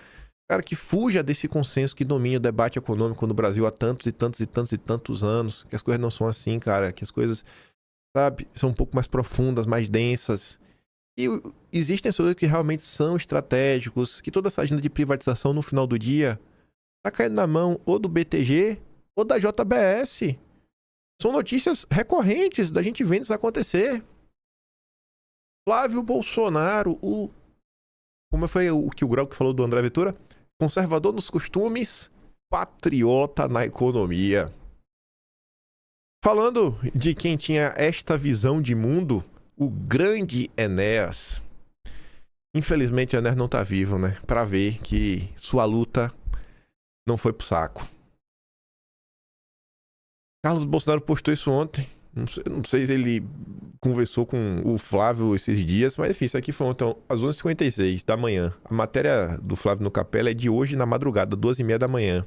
cara, que fuja desse consenso que domina o debate econômico no Brasil há tantos e tantos e tantos e tantos anos, que as coisas não são assim, cara, que as coisas, sabe, são um pouco mais profundas, mais densas. E existem setores que realmente são estratégicos, que toda essa agenda de privatização no final do dia está caindo na mão ou do BTG ou da JBS. São notícias recorrentes da gente vendo isso acontecer. Flávio Bolsonaro, como foi o que o Grau que falou do André Ventura? Conservador nos costumes, patriota na economia. Falando de quem tinha esta visão de mundo, o grande Enéas. Infelizmente, o Enéas não tá vivo, né? Pra ver que sua luta não foi pro saco. Carlos Bolsonaro postou isso ontem. Não sei se ele conversou com o Flávio esses dias, mas enfim, isso aqui foi ontem, às 11h56 da manhã. A matéria do Flávio no Capela é de hoje na madrugada, 2h30 da manhã.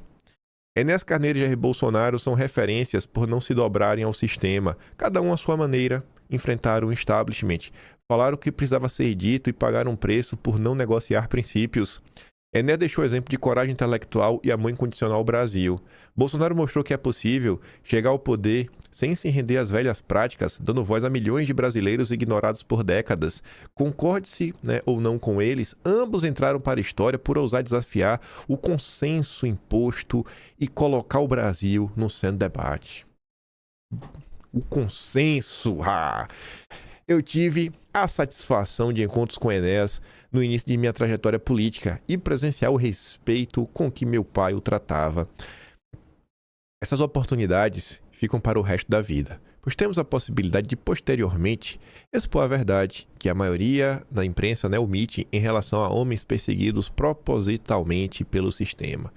Enéas Carneiro e Jair Bolsonaro são referências por não se dobrarem ao sistema, cada um à sua maneira. Enfrentaram o establishment. Falaram que precisava ser dito e pagaram um preço por não negociar princípios. Enéas deixou exemplo de coragem intelectual e amor incondicional ao Brasil. Bolsonaro mostrou que é possível chegar ao poder sem se render às velhas práticas, dando voz a milhões de brasileiros ignorados por décadas. Concorde-se, né, ou não com eles, ambos entraram para a história por ousar desafiar o consenso imposto e colocar o Brasil no centro do debate. O consenso. Eu tive a satisfação de encontros com Enéas no início de minha trajetória política e presenciar o respeito com que meu pai o tratava. Essas oportunidades ficam para o resto da vida, pois temos a possibilidade de, posteriormente, expor a verdade que a maioria da imprensa, né, omite em relação a homens perseguidos propositalmente pelo sistema.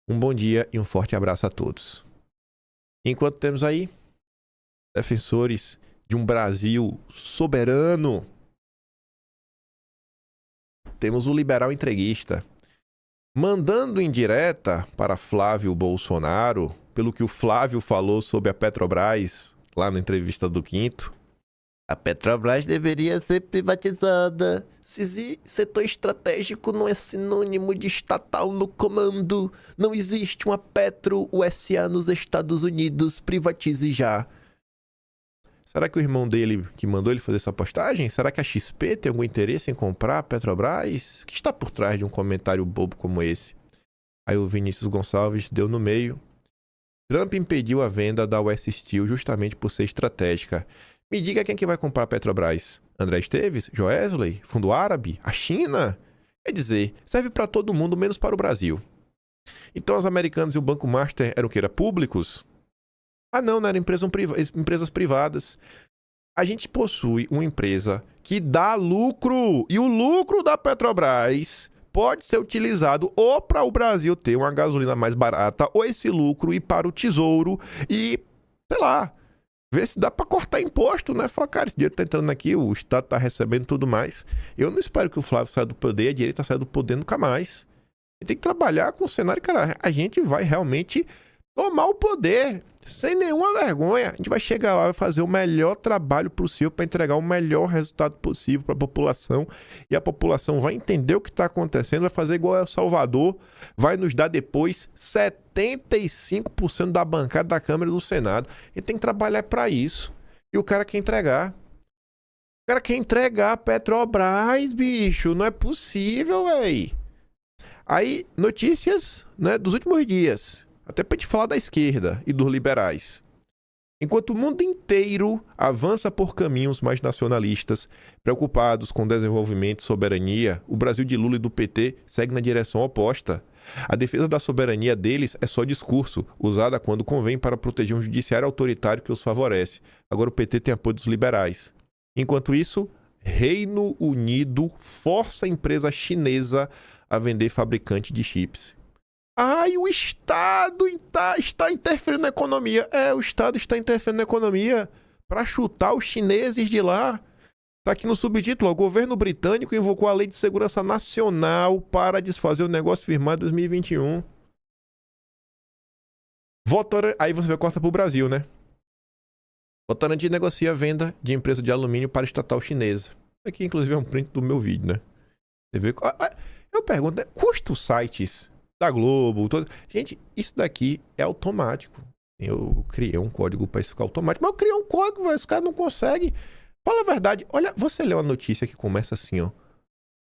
Um bom dia e um forte abraço a todos. Enquanto temos aí defensores de um Brasil soberano, temos o liberal entreguista mandando indireta para Flávio Bolsonaro, pelo que o Flávio falou sobre a Petrobras lá na entrevista do Quinto. A Petrobras deveria ser privatizada. Se setor estratégico não é sinônimo de estatal no comando, não existe uma Petro USA nos Estados Unidos, privatize já. Será que o irmão dele que mandou ele fazer essa postagem? Será que a XP tem algum interesse em comprar a Petrobras? O que está por trás de um comentário bobo como esse? Aí o Vinícius Gonçalves deu no meio. Trump impediu a venda da US Steel justamente por ser estratégica. Me diga quem que vai comprar a Petrobras? André Esteves? Joesley? Fundo Árabe? A China? Quer dizer, serve para todo mundo, menos para o Brasil. Então os americanos e o Banco Master eram o que? Eram públicos? Ah não, eram empresas privadas. A gente possui uma empresa que dá lucro. E o lucro da Petrobras pode ser utilizado ou para o Brasil ter uma gasolina mais barata, ou esse lucro ir para o tesouro e, sei lá, ver se dá para cortar imposto, né? Falar, cara, esse dinheiro tá entrando aqui, o Estado tá recebendo tudo mais. Eu não espero que o Flávio saia do poder, a direita saia do poder nunca mais. A gente tem que trabalhar com o cenário, cara, a gente vai realmente tomar o poder sem nenhuma vergonha. A gente vai chegar lá e fazer o melhor trabalho possível para entregar o melhor resultado possível para a população. E a população vai entender o que está acontecendo, vai fazer igual El Salvador, vai nos dar depois 75% da bancada da Câmara e do Senado. A gente tem que trabalhar para isso. E o cara quer entregar. O cara quer entregar a Petrobras, bicho. Não é possível, véi. Aí, notícias, né, dos últimos dias. Até para a gente falar da esquerda e dos liberais. Enquanto o mundo inteiro avança por caminhos mais nacionalistas, preocupados com desenvolvimento e soberania, o Brasil de Lula e do PT segue na direção oposta. A defesa da soberania deles é só discurso, usada quando convém para proteger um judiciário autoritário que os favorece. Agora o PT tem apoio dos liberais. Enquanto isso, Reino Unido força a empresa chinesa a vender fabricante de chips. E o Estado está interferindo na economia. O Estado está interferindo na economia para chutar os chineses de lá. Está aqui no subtítulo, o governo britânico invocou a Lei de Segurança Nacional para desfazer o negócio firmado em 2021. Aí você corta para o Brasil, né? Votorantim negocia a venda de empresa de alumínio para estatal chinesa. Aqui, inclusive, é um print do meu vídeo, né? Você vê... Eu pergunto, né? Custa os sites da Globo, gente, isso daqui é automático. Eu criei um código para isso ficar automático, mas eu criei um código, esse cara não consegue Fala a verdade. Olha, você lê uma notícia que começa assim, ó.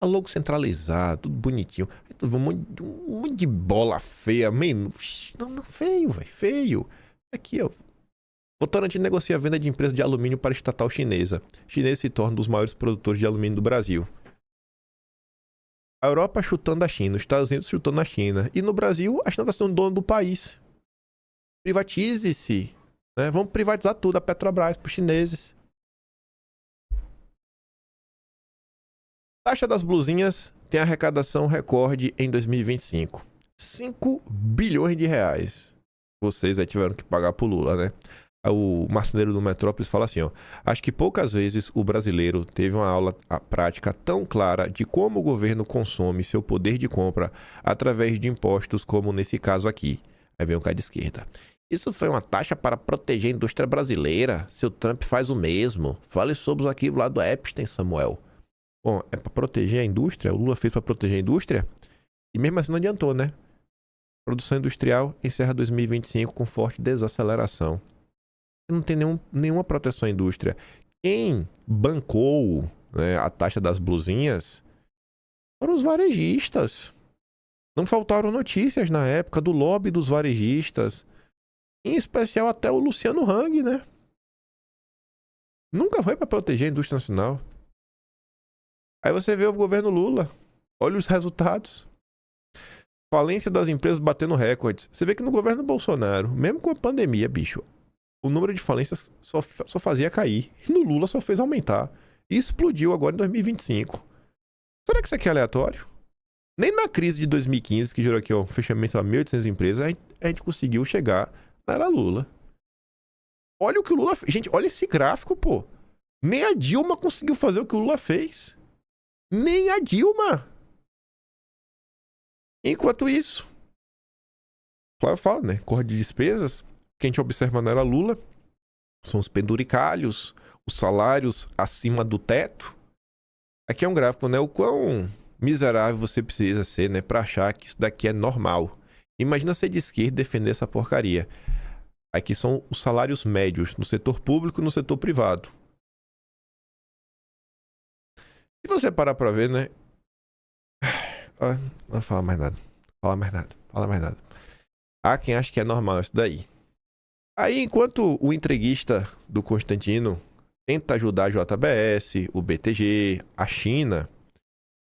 Logo centralizado, tudo bonitinho. Aí tu vê um monte de bola feia, meio... Não, feio, velho, feio. Aqui, ó. Votorantim negocia a venda de empresa de alumínio para a estatal chinesa. Chinês se torna um dos maiores produtores de alumínio do Brasil. A Europa chutando a China, os Estados Unidos chutando a China. E no Brasil, a China está sendo dono do país. Privatize-se. Né? Vamos privatizar tudo, a Petrobras, para os chineses. Taxa das blusinhas tem arrecadação recorde em 2025. 5 bilhões de reais. Vocês aí tiveram que pagar pro Lula, né? O marceneiro do Metrópolis fala assim, ó. Acho que poucas vezes o brasileiro teve uma aula prática tão clara de como o governo consome seu poder de compra através de impostos, como nesse caso aqui. Aí vem um cara de esquerda. Isso foi uma taxa para proteger a indústria brasileira. Seu Trump faz o mesmo. Fale sobre os arquivos lá do Epstein, Samuel. Bom, é para proteger a indústria? O Lula fez para proteger a indústria? E mesmo assim não adiantou, né? Produção industrial encerra 2025 com forte desaceleração. Não tem nenhuma proteção à indústria. Quem bancou, né, a taxa das blusinhas foram os varejistas. Não faltaram notícias na época do lobby dos varejistas. Em especial até o Luciano Hang, né? Nunca foi para proteger a indústria nacional. Aí você vê o governo Lula. Olha os resultados. Falência das empresas batendo recordes. Você vê que no governo Bolsonaro, mesmo com a pandemia, bicho, o número de falências só fazia cair. E no Lula só fez aumentar. E explodiu agora em 2025. Será que isso aqui é aleatório? Nem na crise de 2015, que gerou aqui ó, um fechamento a 1.800 empresas, a gente conseguiu chegar na era Lula. Olha o que o Lula fez. Gente, olha esse gráfico, pô. Nem a Dilma conseguiu fazer o que o Lula fez. Nem a Dilma. Enquanto isso, Flávio fala, né? Corte de despesas. O que a gente observa na era Lula são os penduricalhos, os salários acima do teto. Aqui é um gráfico, né? O quão miserável você precisa ser, né? Pra achar que isso daqui é normal. Imagina ser de esquerda e defender essa porcaria. Aqui são os salários médios no setor público e no setor privado. Se você parar pra ver, né? Não fala mais nada. Fala mais nada. Há quem acha que é normal isso daí. Aí, enquanto o entreguista do Constantino tenta ajudar a JBS, o BTG, a China,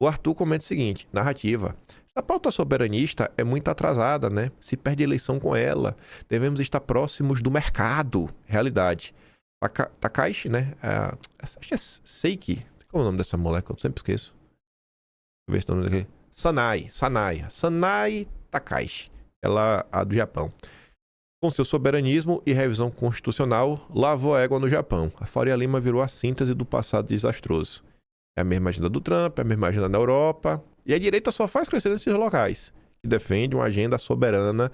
o Arthur comenta o seguinte, narrativa. A pauta soberanista é muito atrasada, né? Se perde eleição com ela. Devemos estar próximos do mercado. Realidade. Takaishi, né? Acho que é Seiki. Qual é o nome dessa moleque? Eu sempre esqueço. Deixa eu ver se o nome daqui. Sanai Takaishi. Ela é do Japão. Com seu soberanismo e revisão constitucional, lavou a égua no Japão. A Faria Lima virou a síntese do passado desastroso. É a mesma agenda do Trump, é a mesma agenda na Europa. E a direita só faz crescer nesses locais, que defende uma agenda soberana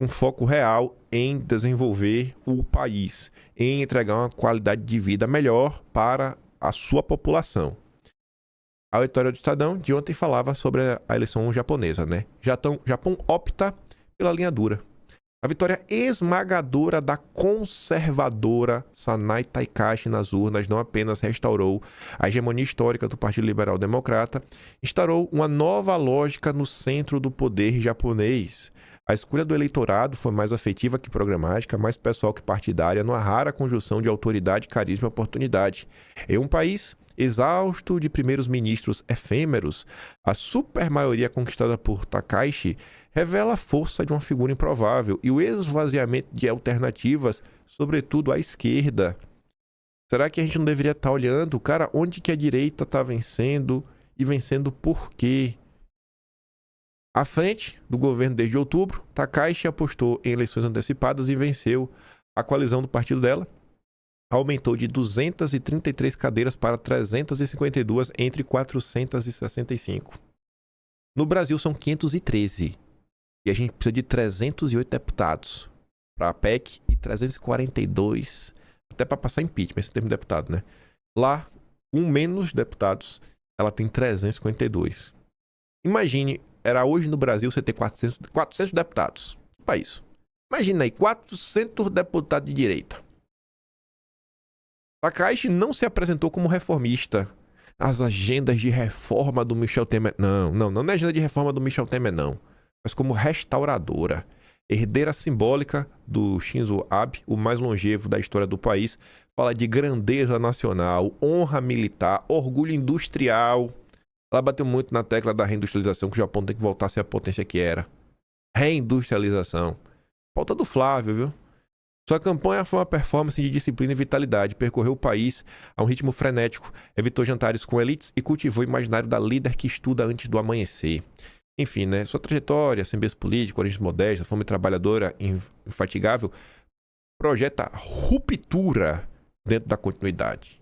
com foco real em desenvolver o país, em entregar uma qualidade de vida melhor para a sua população. A editorial do Estadão de ontem falava sobre a eleição japonesa, né? Japão opta pela linha dura. A vitória esmagadora da conservadora Sanai Takaishi nas urnas não apenas restaurou a hegemonia histórica do Partido Liberal Democrata, instaurou uma nova lógica no centro do poder japonês. A escolha do eleitorado foi mais afetiva que programática, mais pessoal que partidária, numa rara conjunção de autoridade, carisma e oportunidade. Em um país exausto de primeiros ministros efêmeros, a supermaioria conquistada por Takaishi revela a força de uma figura improvável e o esvaziamento de alternativas, sobretudo à esquerda. Será que a gente não deveria estar olhando, cara, onde que a direita está vencendo e vencendo por quê? À frente do governo desde outubro, Takaishi apostou em eleições antecipadas e venceu. A coalizão do partido dela aumentou de 233 cadeiras para 352 entre 465. No Brasil são 513. E a gente precisa de 308 deputados para a PEC e 342 até para passar impeachment, esse termo de deputado, né? Lá, com menos deputados, ela tem 352. Imagine, era hoje no Brasil você ter 400 deputados. Que país? Imagina aí, 400 deputados de direita. Takaichi não se apresentou como reformista. As agendas de reforma do Michel Temer... Não é agenda de reforma do Michel Temer, não. Mas como restauradora. Herdeira simbólica do Shinzo Abe, o mais longevo da história do país. Fala de grandeza nacional, honra militar, orgulho industrial. Ela bateu muito na tecla da reindustrialização, que o Japão tem que voltar a ser a potência que era. Reindustrialização. Falta do Flávio, viu? Sua campanha foi uma performance de disciplina e vitalidade. Percorreu o país a um ritmo frenético, evitou jantares com elites e cultivou o imaginário da líder que estuda antes do amanhecer. Enfim, né? Sua trajetória, sem berço político, origem modesta, fome trabalhadora infatigável, projeta ruptura dentro da continuidade.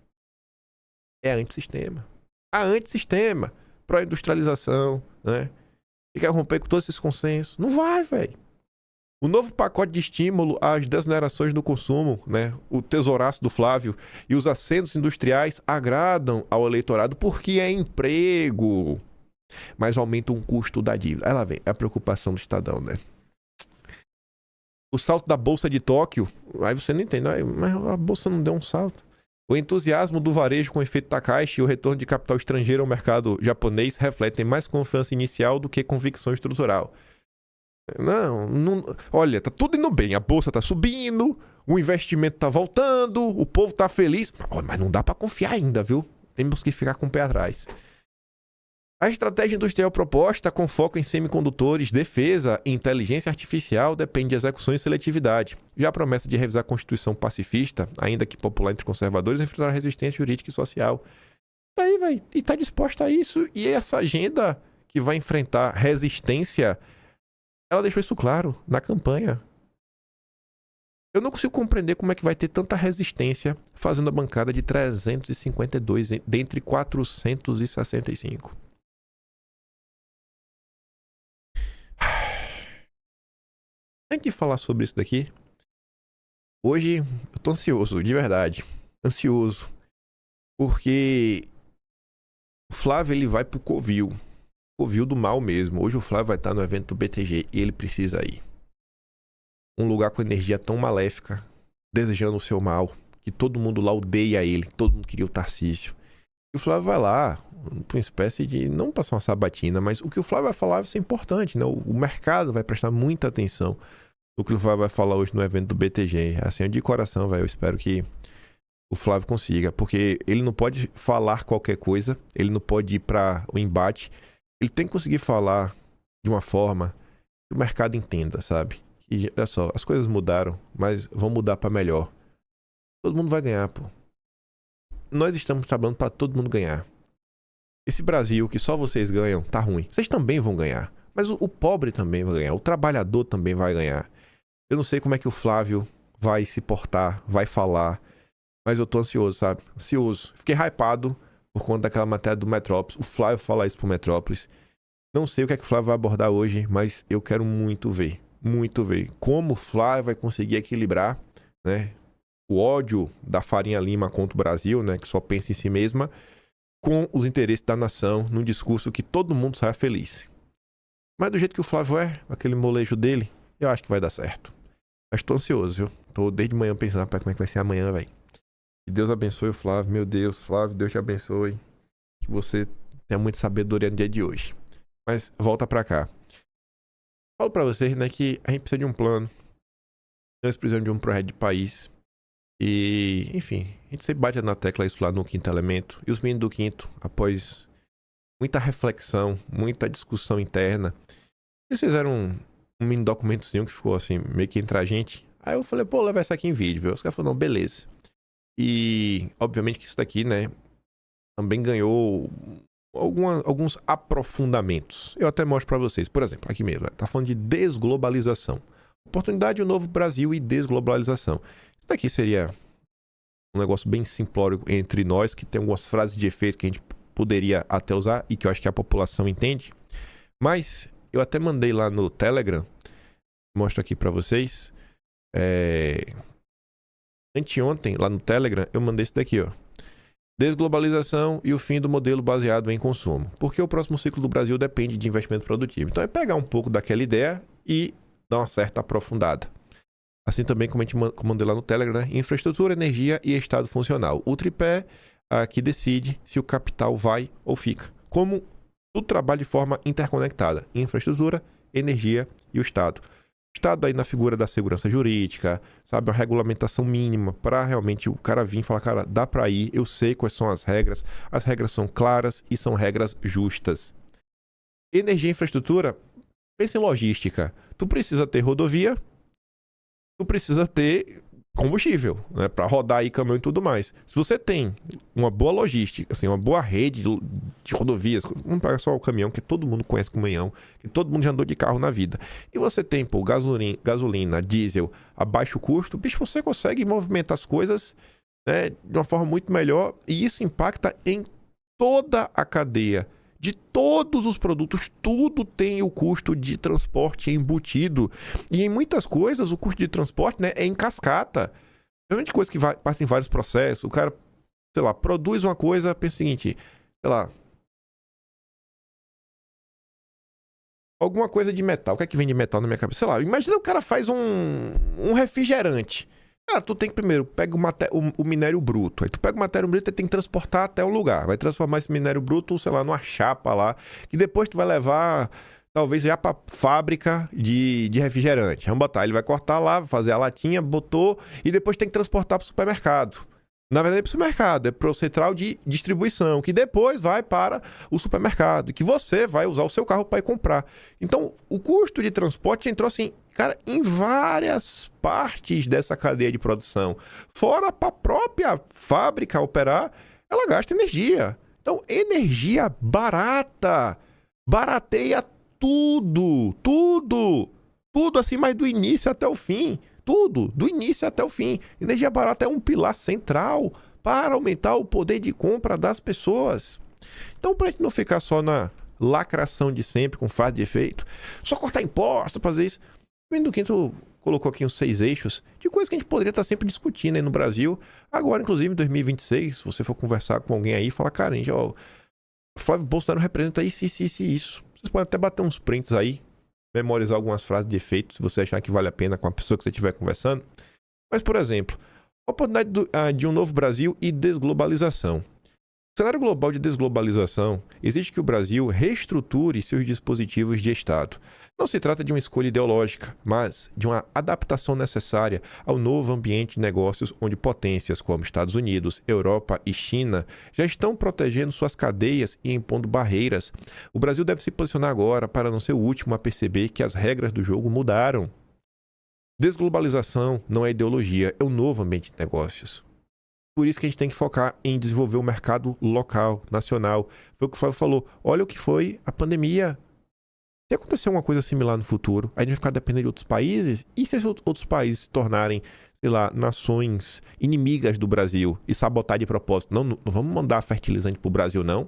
É antissistema. A antissistema. Pró-industrialização, né? E quer romper com todos esses consensos. Não vai, velho. O novo pacote de estímulo às desonerações do consumo, né? O tesouraço do Flávio e os assentos industriais agradam ao eleitorado porque é emprego, mas aumentam o custo da dívida. Aí lá vem a preocupação do Estadão, né? O salto da Bolsa de Tóquio, aí você não entende, mas a Bolsa não deu um salto. O entusiasmo do varejo com o efeito Takaichi e o retorno de capital estrangeiro ao mercado japonês refletem mais confiança inicial do que convicção estrutural. Não, olha, tá tudo indo bem, a bolsa tá subindo, o investimento tá voltando, o povo tá feliz, mas não dá para confiar ainda, viu? Temos que ficar com o pé atrás. A estratégia industrial proposta com foco em semicondutores, defesa e inteligência artificial depende de execução e seletividade. Já a promessa de revisar a Constituição pacifista, ainda que popular entre conservadores, enfrentará resistência jurídica e social. Tá aí, velho, e tá disposta a isso, e essa agenda que vai enfrentar resistência, ela deixou isso claro na campanha. Eu não consigo compreender como é que vai ter tanta resistência fazendo a bancada de 352 dentre 465. Antes de falar sobre isso daqui, hoje eu tô ansioso, de verdade. Ansioso. Porque o Flávio, ele vai pro Covil. Covil do mal mesmo. Hoje o Flávio vai estar no evento do BTG e ele precisa ir. Um lugar com energia tão maléfica, desejando o seu mal, que todo mundo lá odeia ele, todo mundo queria o Tarcísio. E o Flávio vai lá, por uma espécie de, não passar uma sabatina, mas o que o Flávio vai falar vai ser importante, né? O mercado vai prestar muita atenção no que o Flávio vai falar hoje no evento do BTG. Assim, de coração, velho, eu espero que o Flávio consiga, porque ele não pode falar qualquer coisa, ele não pode ir para o embate, ele tem que conseguir falar de uma forma que o mercado entenda, sabe? E olha só, as coisas mudaram, mas vão mudar para melhor. Todo mundo vai ganhar, pô. Nós estamos trabalhando para todo mundo ganhar. Esse Brasil que só vocês ganham, tá ruim. Vocês também vão ganhar. Mas o pobre também vai ganhar. O trabalhador também vai ganhar. Eu não sei como é que o Flávio vai se portar, vai falar. Mas eu tô ansioso, sabe? Ansioso. Fiquei hypado por conta daquela matéria do Metrópolis. O Flávio fala isso pro Metrópolis. Não sei o que é que o Flávio vai abordar hoje, mas eu quero muito ver. Muito ver. Como o Flávio vai conseguir equilibrar, né? O ódio da Farinha Lima contra o Brasil, né? Que só pensa em si mesma, com os interesses da nação, num discurso que todo mundo saia feliz. Mas do jeito que o Flávio é, aquele molejo dele, eu acho que vai dar certo. Mas tô ansioso, viu? Tô desde manhã pensando, como é que vai ser amanhã, velho. Que Deus abençoe o Flávio, meu Deus, Flávio, Deus te abençoe. Que você tenha muita sabedoria no dia de hoje. Mas volta pra cá. Falo pra vocês, né, que a gente precisa de um plano. Nós precisamos de um projeto de país. E, enfim, a gente sempre bate na tecla isso lá no Quinto Elemento. E os meninos do Quinto, após muita reflexão, muita discussão interna, eles fizeram um mini documentozinho que ficou assim, meio que entre a gente. Aí eu falei, pô, leva essa aqui em vídeo, viu? Os caras falaram, não, beleza. E, obviamente que isso daqui, né, também ganhou alguns aprofundamentos. Eu até mostro pra vocês. Por exemplo, aqui mesmo, tá falando de desglobalização. Oportunidade, o novo Brasil e desglobalização. Isso daqui seria um negócio bem simplório entre nós, que tem algumas frases de efeito que a gente poderia até usar e que eu acho que a população entende. Mas eu até mandei lá no Telegram, mostro aqui pra vocês. Anteontem, lá no Telegram, eu mandei isso daqui, ó. Desglobalização e o fim do modelo baseado em consumo. Porque o próximo ciclo do Brasil depende de investimento produtivo. Então é pegar um pouco daquela ideia e dar uma certa aprofundada. Assim também como a gente mandou lá no Telegram, né? Infraestrutura, energia e estado funcional. O tripé que decide se o capital vai ou fica. Como tudo trabalha de forma interconectada. Infraestrutura, energia e o estado. O estado aí na figura da segurança jurídica, sabe? A regulamentação mínima para realmente o cara vir e falar, cara, dá para ir, eu sei quais são as regras são claras e são regras justas. Energia e infraestrutura, pensa em logística. Tu precisa ter rodovia, tu precisa ter combustível, né, para rodar aí caminhão e tudo mais. Se você tem uma boa logística, assim, uma boa rede de rodovias, vamos pegar só o caminhão, que todo mundo conhece caminhão, que todo mundo já andou de carro na vida, e você tem, pô, gasolina, diesel a baixo custo, bicho, você consegue movimentar as coisas, né, de uma forma muito melhor, e isso impacta em toda a cadeia. De todos os produtos, tudo tem o custo de transporte embutido. E em muitas coisas, o custo de transporte, né, é em cascata. Realmente coisa que passa em vários processos. O cara, sei lá, produz uma coisa, pensa o seguinte, sei lá, alguma coisa de metal. O que é que vem de metal na minha cabeça? Sei lá, imagina o cara faz um refrigerante. Cara, tu tem que primeiro, pega o minério bruto. Aí tu pega o minério bruto e tem que transportar até um lugar. Vai transformar esse minério bruto, sei lá, numa chapa lá. Que depois tu vai levar, talvez, já pra fábrica de refrigerante. Vamos botar, ele vai cortar lá, vai fazer a latinha, botou, e depois tem que transportar pro supermercado. Na verdade, pro supermercado, é pro central de distribuição, que depois vai para o supermercado, que você vai usar o seu carro para ir comprar. Então, o custo de transporte entrou assim, cara, em várias partes dessa cadeia de produção. Fora para a própria fábrica operar, ela gasta energia. Então, energia barata, barateia tudo assim, mas do início até o fim. Tudo, do início até o fim. Energia barata é um pilar central para aumentar o poder de compra das pessoas. Então, para a gente não ficar só na lacração de sempre, com frase de efeito, só cortar impostos, fazer isso. O Quinto colocou aqui uns 6 eixos de coisas que a gente poderia estar sempre discutindo aí no Brasil. Agora, inclusive, em 2026, se você for conversar com alguém aí, fala, cara, gente, ó, Flávio Bolsonaro representa isso. Vocês podem até bater uns prints aí, memorizar algumas frases de efeito, se você achar que vale a pena com a pessoa que você estiver conversando. Mas, por exemplo, a oportunidade de um novo Brasil e desglobalização. No cenário global de desglobalização, exige que o Brasil reestruture seus dispositivos de Estado. Não se trata de uma escolha ideológica, mas de uma adaptação necessária ao novo ambiente de negócios onde potências como Estados Unidos, Europa e China já estão protegendo suas cadeias e impondo barreiras. O Brasil deve se posicionar agora para não ser o último a perceber que as regras do jogo mudaram. Desglobalização não é ideologia, é um novo ambiente de negócios. Por isso que a gente tem que focar em desenvolver o mercado local, nacional. Foi o que o Flávio falou. Olha o que foi a pandemia. Se acontecer uma coisa similar no futuro, a gente vai ficar dependendo de outros países. E se esses outros países se tornarem, sei lá, nações inimigas do Brasil e sabotar de propósito? Não vamos mandar fertilizante pro Brasil, não.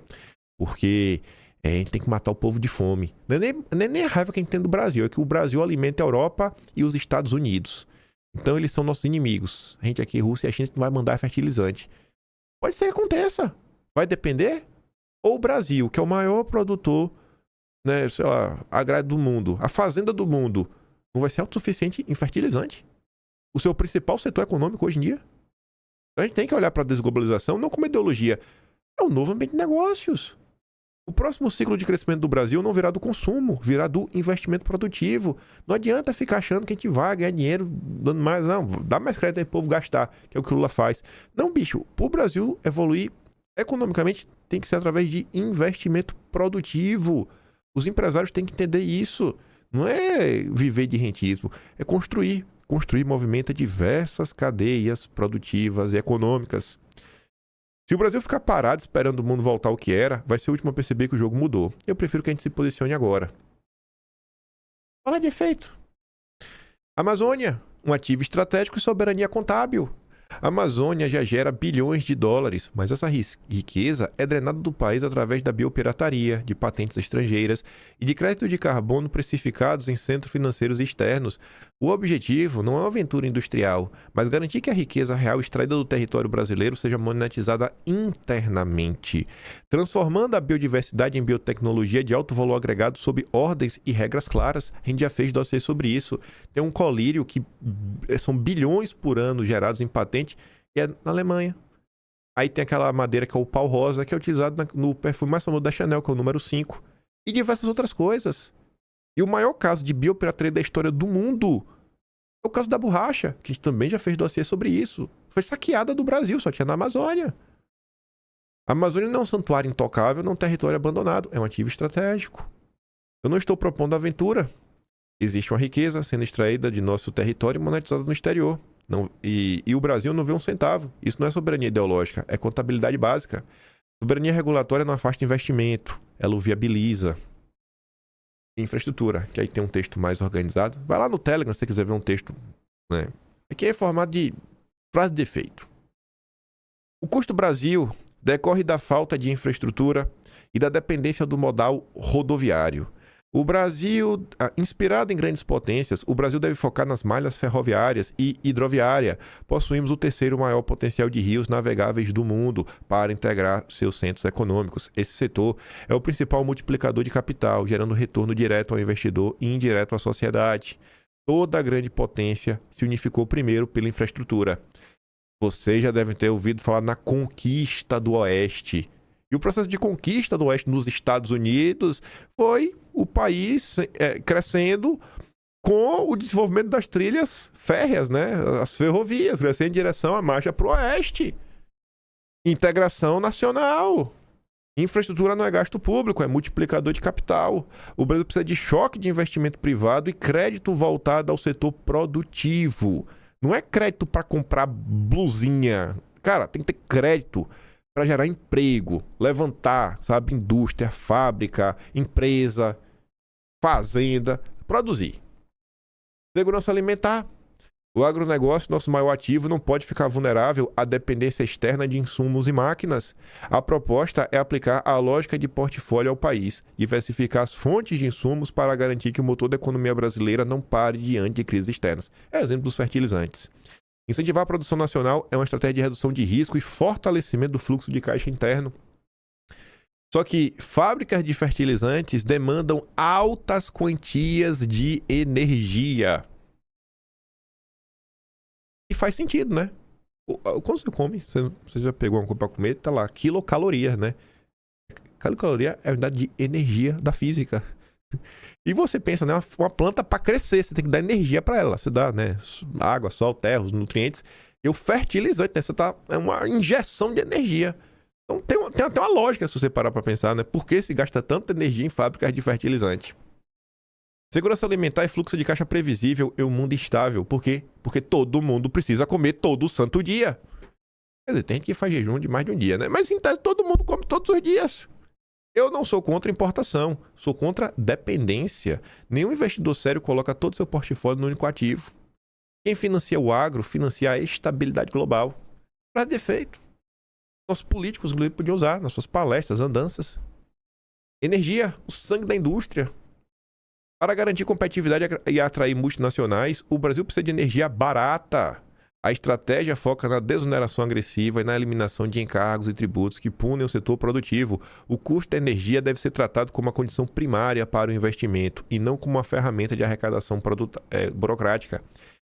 Porque a gente tem que matar o povo de fome. Não é nem a raiva que a gente tem do Brasil. É que o Brasil alimenta a Europa e os Estados Unidos. Então eles são nossos inimigos. A gente aqui, Rússia e a China, vai mandar fertilizante. Pode ser que aconteça. Vai depender. Ou o Brasil, que é o maior produtor, né, sei lá, agrário do mundo, a fazenda do mundo, não vai ser autossuficiente em fertilizante? O seu principal setor econômico hoje em dia? A gente tem que olhar para a desglobalização não como ideologia. É um novo ambiente de negócios. O próximo ciclo de crescimento do Brasil não virá do consumo, virá do investimento produtivo. Não adianta ficar achando que a gente vai ganhar dinheiro dando mais, não. Dá mais crédito aí pro povo gastar, que é o que o Lula faz. Não, bicho, pro Brasil evoluir economicamente tem que ser através de investimento produtivo. Os empresários têm que entender isso. Não é viver de rentismo, é construir. Construir movimenta diversas cadeias produtivas e econômicas. Se o Brasil ficar parado esperando o mundo voltar ao que era, vai ser o último a perceber que o jogo mudou. Eu prefiro que a gente se posicione agora. Fala de efeito. Amazônia, um ativo estratégico e soberania contábil. A Amazônia já gera bilhões de dólares, mas essa riqueza é drenada do país através da biopirataria, de patentes estrangeiras e de crédito de carbono precificados em centros financeiros externos. O objetivo não é uma aventura industrial, mas garantir que a riqueza real extraída do território brasileiro seja monetizada internamente, transformando a biodiversidade em biotecnologia de alto valor agregado sob ordens e regras claras. A gente já fez dossiê sobre isso. Tem um colírio que são bilhões por ano gerados em patente, que é na Alemanha. Aí tem aquela madeira que é o pau rosa, que é utilizado no perfume mais famoso da Chanel, que é o número 5. E diversas outras coisas. E o maior caso de biopirataria da história do mundo é o caso da borracha, que a gente também já fez dossiê sobre isso. Foi saqueada do Brasil, só tinha na Amazônia. A Amazônia não é um santuário intocável, não é um território abandonado. É um ativo estratégico. Eu não estou propondo aventura. Existe uma riqueza sendo extraída de nosso território e monetizada no exterior. Não, e o Brasil não vê um centavo. Isso não é soberania ideológica, é contabilidade básica. Soberania regulatória não afasta investimento, ela o viabiliza. Infraestrutura, que aí tem um texto mais organizado. Vai lá no Telegram se você quiser ver um texto, né? Aqui é formato de frase de efeito. O custo Brasil decorre da falta de infraestrutura e da dependência do modal rodoviário. O Brasil, inspirado em grandes potências, o Brasil deve focar nas malhas ferroviárias e hidroviária. Possuímos o terceiro maior potencial de rios navegáveis do mundo para integrar seus centros econômicos. Esse setor é o principal multiplicador de capital, gerando retorno direto ao investidor e indireto à sociedade. Toda a grande potência se unificou primeiro pela infraestrutura. Vocês já devem ter ouvido falar na conquista do Oeste. E o processo de conquista do Oeste nos Estados Unidos foi o país crescendo com o desenvolvimento das trilhas férreas, né? As ferrovias, crescendo em direção à marcha para o Oeste. Integração nacional. Infraestrutura não é gasto público, é multiplicador de capital. O Brasil precisa de choque de investimento privado e crédito voltado ao setor produtivo. Não é crédito para comprar blusinha. Cara, tem que ter crédito para gerar emprego, levantar, sabe, indústria, fábrica, empresa, fazenda, produzir. Segurança alimentar. O agronegócio, nosso maior ativo, não pode ficar vulnerável à dependência externa de insumos e máquinas. A proposta é aplicar a lógica de portfólio ao país, diversificar as fontes de insumos para garantir que o motor da economia brasileira não pare diante de crises externas. É exemplo dos fertilizantes. Incentivar a produção nacional é uma estratégia de redução de risco e fortalecimento do fluxo de caixa interno. Só que fábricas de fertilizantes demandam altas quantias de energia. E faz sentido, né? Quando você come, você já pegou uma coisa para comer, tá lá, quilocalorias, né? Quilocaloria é a unidade de energia da física. E você pensa, né? Uma planta para crescer, você tem que dar energia para ela. Você dá, né? Água, sol, terra, os nutrientes. E o fertilizante, né? É uma injeção de energia. Então tem até uma lógica se você parar para pensar, né? Por que se gasta tanta energia em fábricas de fertilizante? Segurança alimentar e fluxo de caixa previsível e um mundo estável. Por quê? Porque todo mundo precisa comer todo santo dia. Quer dizer, tem gente que faz jejum de mais de um dia, né? Mas em tese todo mundo come todos os dias. Eu não sou contra importação, sou contra dependência. Nenhum investidor sério coloca todo o seu portfólio no único ativo. Quem financia o agro, financia a estabilidade global. Para defeito. Nossos políticos podiam usar nas suas palestras, andanças. Energia, o sangue da indústria. Para garantir competitividade e atrair multinacionais, o Brasil precisa de energia barata. A estratégia foca na desoneração agressiva e na eliminação de encargos e tributos que punem o setor produtivo. O custo da energia deve ser tratado como uma condição primária para o investimento e não como uma ferramenta de arrecadação burocrática.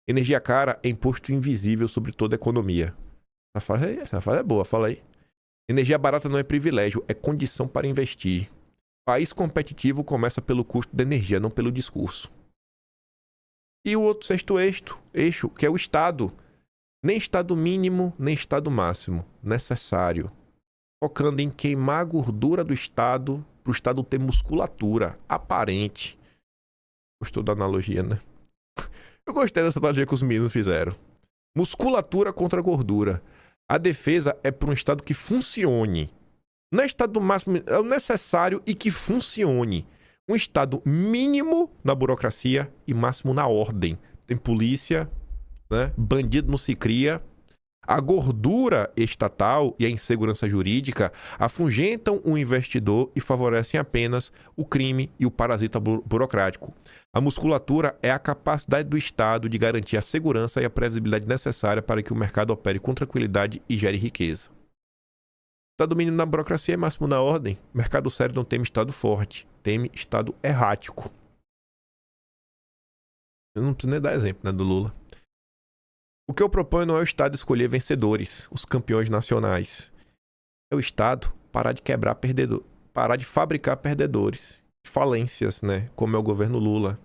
Energia cara é imposto invisível sobre toda a economia. Essa frase é boa, fala aí. Energia barata não é privilégio, é condição para investir. País competitivo começa pelo custo da energia, não pelo discurso. E o outro sexto eixo, que é o Estado. Nem Estado mínimo, nem Estado máximo. Necessário. Focando em queimar a gordura do Estado para o Estado ter musculatura aparente. Gostou da analogia, né? Eu gostei dessa analogia que os meninos fizeram. Musculatura contra gordura. A defesa é para um Estado que funcione. Não é Estado máximo, é o necessário e que funcione. Um Estado mínimo na burocracia e máximo na ordem. Tem polícia, né? Bandido não se cria. A gordura estatal e a insegurança jurídica afugentam o investidor e favorecem apenas o crime e o parasita burocrático. A musculatura é a capacidade do Estado de garantir a segurança e a previsibilidade necessária para que o mercado opere com tranquilidade e gere riqueza. O Estado mínimo na burocracia é máximo na ordem. O mercado sério não teme Estado forte, teme Estado errático. Eu não preciso nem dar exemplo, né, do Lula. O que eu proponho não é o Estado escolher vencedores, os campeões nacionais. É o Estado parar de quebrar perdedores, parar de fabricar perdedores, falências, né? Como é o governo Lula.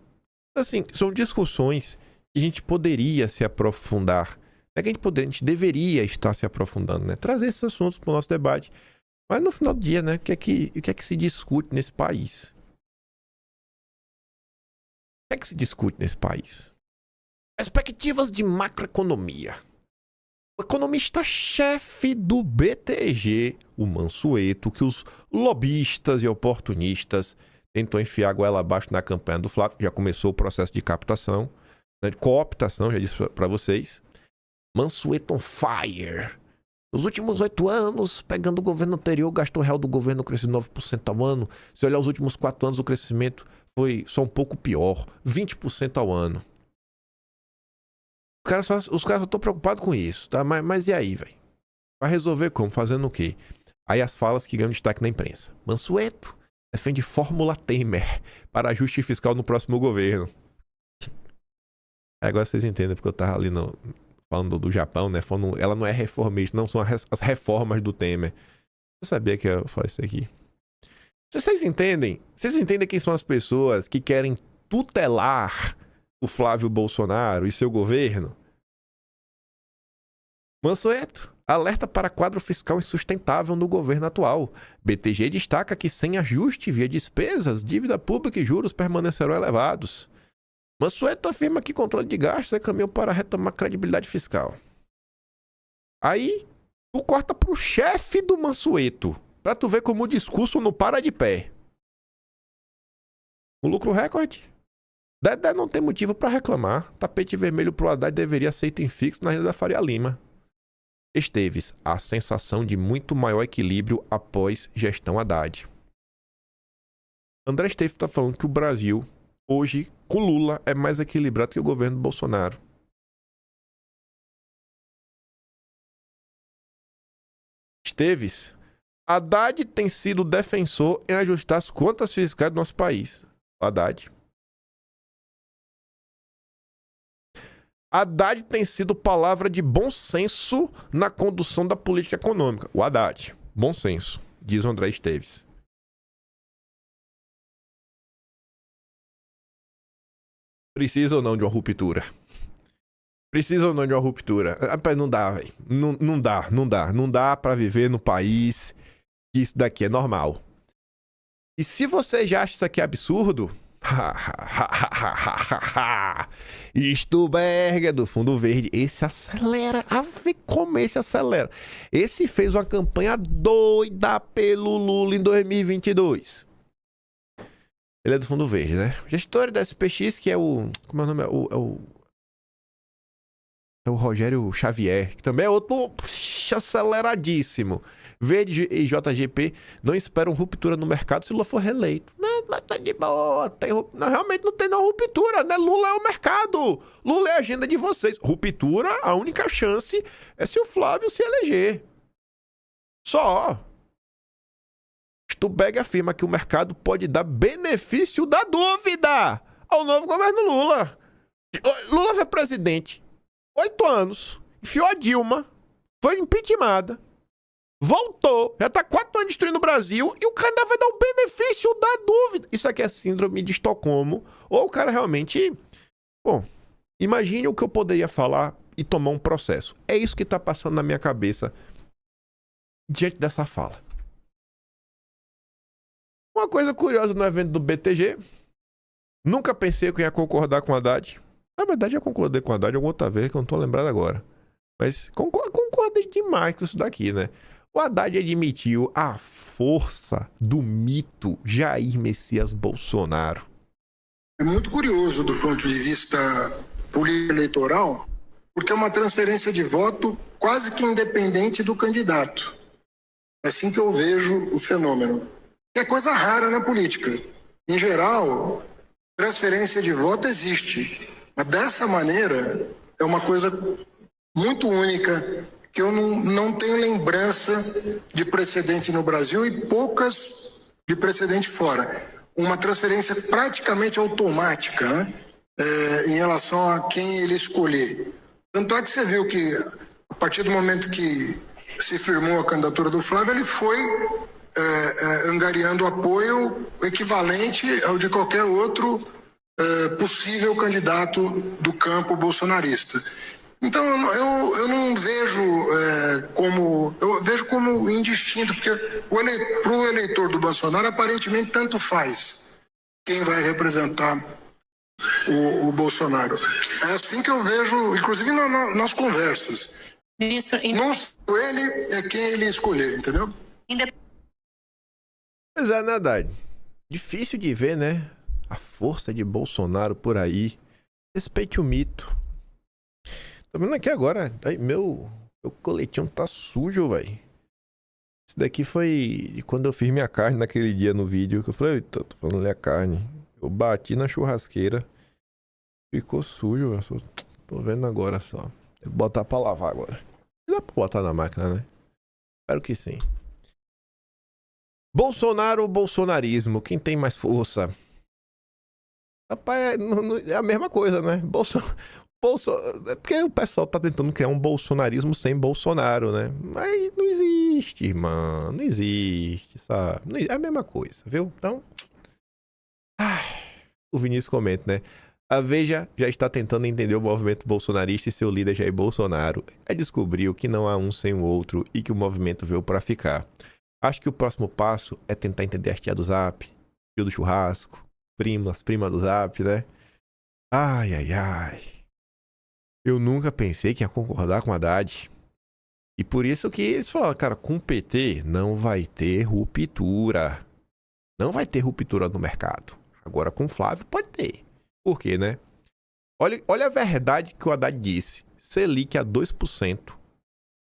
Assim, são discussões que a gente poderia se aprofundar. É que a gente deveria estar se aprofundando, né? Trazer esses assuntos para o nosso debate. Mas no final do dia, né? O que é que se discute nesse país? O que é que se discute nesse país? Perspectivas de macroeconomia. O economista-chefe do BTG, o Mansueto, que os lobistas e oportunistas tentam enfiar a goela abaixo na campanha do Flávio. Já começou o processo de captação, né, de cooptação, já disse para vocês. Mansueto on fire. Nos últimos 8 anos, pegando o governo anterior, o gasto real do governo cresceu 9% ao ano. Se olhar os últimos 4 anos, o crescimento foi só um pouco pior, 20% ao ano. Os caras só estão preocupados com isso, tá? Mas e aí, velho? Vai resolver como? Fazendo o quê? Aí as falas que ganham destaque na imprensa. Mansueto defende fórmula Temer para ajuste fiscal no próximo governo. Agora vocês entendem porque eu tava ali falando do Japão, né? Ela não é reformista, não são as reformas do Temer. Você sabia que eu falei isso aqui? Vocês entendem? Vocês entendem quem são as pessoas que querem tutelar o Flávio Bolsonaro e seu governo? Mansueto alerta para quadro fiscal insustentável no governo atual. BTG destaca que sem ajuste via despesas, dívida pública e juros permanecerão elevados. Mansueto afirma que controle de gastos é caminho para retomar credibilidade fiscal. Aí, tu corta pro chefe do Mansueto, pra tu ver como o discurso não para de pé. O lucro recorde. Dedé não tem motivo para reclamar. Tapete vermelho pro Haddad deveria ser item fixo na renda da Faria Lima. Esteves, a sensação de muito maior equilíbrio após gestão Haddad. André Esteves está falando que o Brasil, hoje, com Lula, é mais equilibrado que o governo Bolsonaro. Esteves, Haddad tem sido defensor em ajustar as contas fiscais do nosso país. Haddad. Haddad tem sido palavra de bom senso na condução da política econômica. O Haddad. Bom senso, diz o André Esteves. Precisa ou não de uma ruptura? Precisa ou não de uma ruptura? Rapaz, não dá, velho. Não dá pra viver no país que isso daqui é normal. E se você já acha isso aqui absurdo... Stuberger do Fundo Verde. Esse acelera. Ave como esse acelera. Esse fez uma campanha doida pelo Lula em 2022. Ele é do Fundo Verde, né? Gestor da SPX, que é o... Como é o nome? É o Rogério Xavier, que também é outro aceleradíssimo. Verde e JGP não esperam ruptura no mercado se Lula for reeleito. Não, tá de boa. Não, realmente não tem não ruptura, né? Lula é o mercado. Lula é a agenda de vocês. Ruptura, a única chance é se o Flávio se eleger. Só. Stuberger afirma que o mercado pode dar benefício da dúvida ao novo governo Lula. Lula foi presidente 8 anos, enfiou a Dilma, foi impeachmentada, voltou, já tá 4 anos destruindo o Brasil e o cara ainda vai dar o benefício da dúvida. Isso aqui é síndrome de Estocolmo, ou o cara realmente... Bom, imagine o que eu poderia falar e tomar um processo. É isso que tá passando na minha cabeça diante dessa fala. Uma coisa curiosa no evento do BTG, nunca pensei que eu ia concordar com a Haddad. Na verdade, eu concordei com a Haddad alguma outra vez, que eu não tô lembrado agora. Mas concordei demais com isso daqui, né? O Haddad admitiu a força do mito Jair Messias Bolsonaro. É muito curioso do ponto de vista político eleitoral, porque é uma transferência de voto quase que independente do candidato. É assim que eu vejo o fenômeno. É coisa rara na política. Em geral, transferência de voto existe. Mas dessa maneira, é uma coisa muito única, que eu não tenho lembrança de precedente no Brasil e poucas de precedente fora. Uma transferência praticamente automática, né? Em relação a quem ele escolher. Tanto é que você viu que, a partir do momento que se firmou a candidatura do Flávio, ele foi angariando apoio equivalente ao de qualquer outro possível candidato do campo bolsonarista. Então, eu não vejo como... Eu vejo como indistinto, porque para o eleitor do Bolsonaro, aparentemente, tanto faz quem vai representar o Bolsonaro. É assim que eu vejo, inclusive nas conversas. Ministro, não só ele, é quem ele escolher, entendeu? Pois é, Haddad. Difícil de ver, né? A força de Bolsonaro por aí. Respeite o mito. Tô vendo aqui agora. Aí, meu coletinho tá sujo, velho. Isso daqui foi de quando eu fiz minha carne naquele dia no vídeo. Que eu falei, tô falando ali a carne. Eu bati na churrasqueira. Ficou sujo, velho. Tô vendo agora só. Tem que botar pra lavar agora. Dá pra botar na máquina, né? Espero que sim. Bolsonaro ou bolsonarismo? Quem tem mais força? Rapaz, é a mesma coisa, né? É porque o pessoal tá tentando criar um bolsonarismo sem Bolsonaro, né? Mas não existe, irmão. Não existe, sabe? É a mesma coisa, viu? Então... O Vinícius comenta, né? A Veja já está tentando entender o movimento bolsonarista e seu líder Jair Bolsonaro. Descobriu que não há um sem o outro e que o movimento veio para ficar. Acho que o próximo passo é tentar entender as tia do Zap, tio do churrasco, prima do Zap, né? Ai. Eu nunca pensei que ia concordar com a Haddad. E por isso que eles falaram, cara, com o PT não vai ter ruptura. Não vai ter ruptura no mercado. Agora com o Flávio pode ter. Por quê, né? Olha a verdade que o Haddad disse. Selic a 2%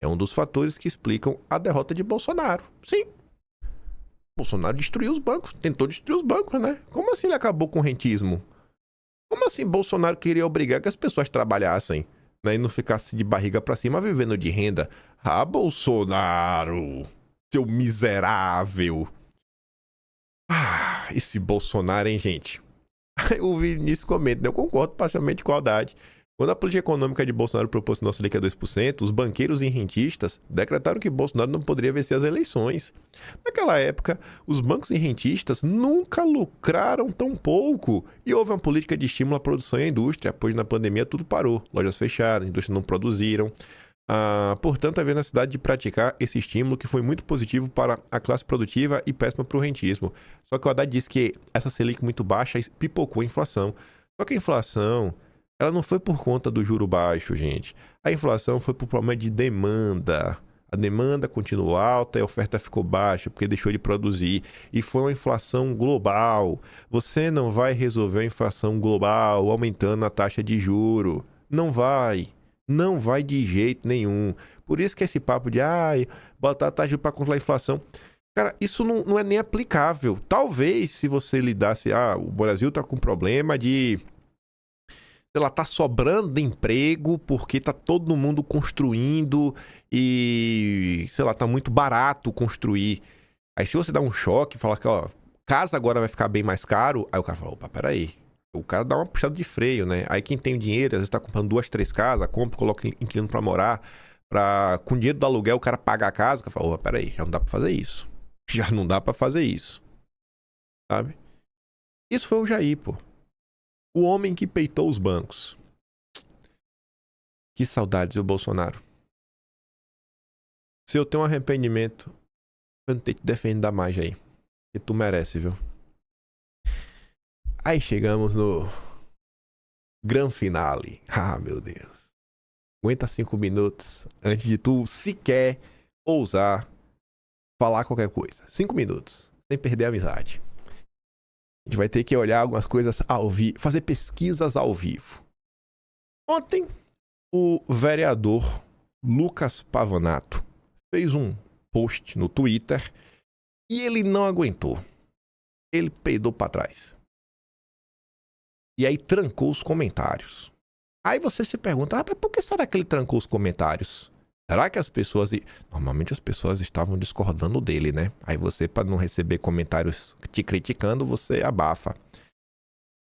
é um dos fatores que explicam a derrota de Bolsonaro. Sim. Bolsonaro destruiu os bancos. Tentou destruir os bancos, né? Como assim ele acabou com o rentismo? Como assim Bolsonaro queria obrigar que as pessoas trabalhassem, né, e não ficassem de barriga pra cima vivendo de renda? Ah, Bolsonaro! Seu miserável! Esse Bolsonaro, hein, gente? O Vinícius comenta, eu concordo parcialmente com a Haddad. Quando a política econômica de Bolsonaro proporcionou a Selic a 2%, os banqueiros e rentistas decretaram que Bolsonaro não poderia vencer as eleições. Naquela época, os bancos e rentistas nunca lucraram tão pouco e houve uma política de estímulo à produção e à indústria, pois na pandemia tudo parou, lojas fecharam, indústrias não produziram. Portanto, havia necessidade de praticar esse estímulo que foi muito positivo para a classe produtiva e péssimo para o rentismo. Só que o Haddad disse que essa Selic muito baixa pipocou a inflação. Só que a inflação, ela não foi por conta do juro baixo, gente. A inflação foi por problema de demanda. A demanda continuou alta e a oferta ficou baixa porque deixou de produzir. E foi uma inflação global. Você não vai resolver a inflação global aumentando a taxa de juro. Não vai. Não vai de jeito nenhum. Por isso que esse papo de botar a taxa para controlar a inflação. Cara, isso não é nem aplicável. Talvez se você lidasse, o Brasil tá com problema de... sei lá, tá sobrando emprego porque tá todo mundo construindo e, sei lá, tá muito barato construir. Aí se você dá um choque e falar que, casa agora vai ficar bem mais caro, aí o cara fala, opa, peraí. O cara dá uma puxada de freio, né? Aí quem tem dinheiro, às vezes tá comprando 2, 3 casas, compra, coloca inquilino pra morar, com dinheiro do aluguel o cara paga a casa, o cara fala, opa, peraí, já não dá pra fazer isso. Já não dá pra fazer isso. Sabe? Isso foi o Jair, pô. O homem que peitou os bancos. Que saudades do Bolsonaro. Se eu tenho um arrependimento, eu não tenho que te defender mais, Jair. Que tu merece, viu? Aí chegamos no Gran Finale. Meu Deus. Aguenta 5 minutos antes de tu sequer ousar falar qualquer coisa. 5 minutos. Sem perder a amizade. A gente vai ter que olhar algumas coisas ao vivo, fazer pesquisas ao vivo. Ontem, o vereador Lucas Pavanato fez um post no Twitter e ele não aguentou. Ele peidou para trás. E aí trancou os comentários. Aí você se pergunta, mas por que será que ele trancou os comentários? Será que as pessoas... Normalmente as pessoas estavam discordando dele, né? Aí você, para não receber comentários te criticando, você abafa.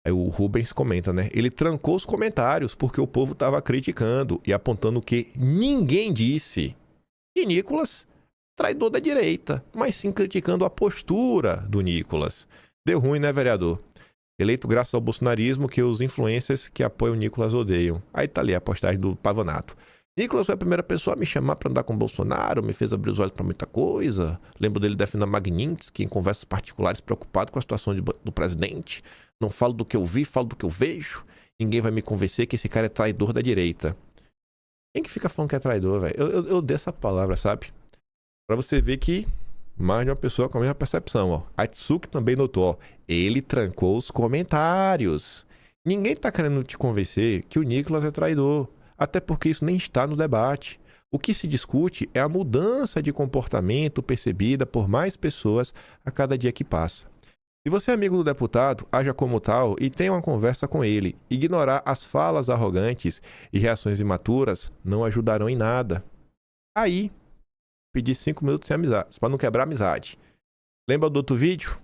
Aí o Rubens comenta, né? Ele trancou os comentários porque o povo estava criticando e apontando que ninguém disse que Nicolas, traidor da direita, mas sim criticando a postura do Nicolas. Deu ruim, né, vereador? Eleito graças ao bolsonarismo que os influencers que apoiam o Nicolas odeiam. Aí tá ali a postagem do Pavanato. Nicolas foi a primeira pessoa a me chamar para andar com o Bolsonaro, me fez abrir os olhos para muita coisa. Lembro dele defendendo Magnitsky em conversas particulares, preocupado com a situação do presidente. Não falo do que eu vi, falo do que eu vejo. Ninguém vai me convencer que esse cara é traidor da direita. Quem que fica falando que é traidor, velho? Eu dei essa palavra, sabe? Pra você ver que mais de uma pessoa com a mesma percepção, ó. A Tsuki também notou, ó. Ele trancou os comentários. Ninguém tá querendo te convencer que o Nicolas é traidor. Até porque isso nem está no debate. O que se discute é a mudança de comportamento percebida por mais pessoas a cada dia que passa. Se você é amigo do deputado, haja como tal e tenha uma conversa com ele. Ignorar as falas arrogantes e reações imaturas não ajudarão em nada. Aí, pedir 5 minutos sem amizade, para não quebrar a amizade. Lembra do outro vídeo?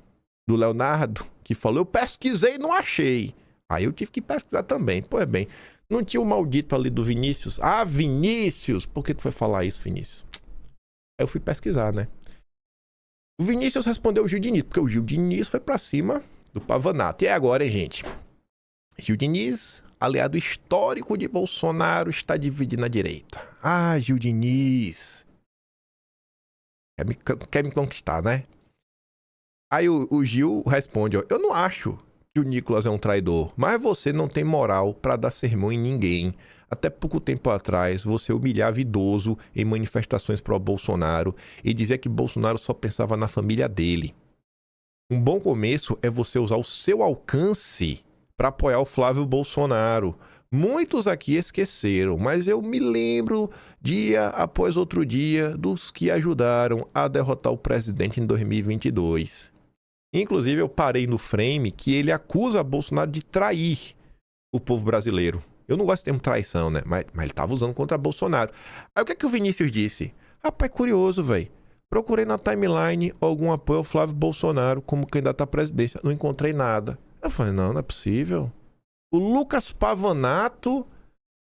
Do Leonardo, que falou, eu pesquisei e não achei. Aí eu tive que pesquisar também. Pois bem, não tinha o maldito ali do Vinícius? Ah, Vinícius! Por que tu foi falar isso, Vinícius? Aí eu fui pesquisar, né? O Vinícius respondeu o Gil Diniz, porque o Gil Diniz foi pra cima do Pavanato. E agora, hein, gente? Gil Diniz, aliado histórico de Bolsonaro, está dividindo a direita. Ah, Gil Diniz. Quer me conquistar, né? Aí o Gil responde, ó, eu não acho que o Nicolas é um traidor, mas você não tem moral pra dar sermão em ninguém. Até pouco tempo atrás, você humilhava idoso em manifestações pró-Bolsonaro e dizia que Bolsonaro só pensava na família dele. Um bom começo é você usar o seu alcance para apoiar o Flávio Bolsonaro. Muitos aqui esqueceram, mas eu me lembro dia após outro dia dos que ajudaram a derrotar o presidente em 2022. Inclusive, eu parei no frame que ele acusa Bolsonaro de trair o povo brasileiro. Eu não gosto do termo traição, né? Mas ele tava usando contra Bolsonaro. Aí o que é que o Vinícius disse? Rapaz, é curioso, velho. Procurei na timeline algum apoio ao Flávio Bolsonaro como candidato à presidência. Não encontrei nada. Eu falei, não é possível. O Lucas Pavanato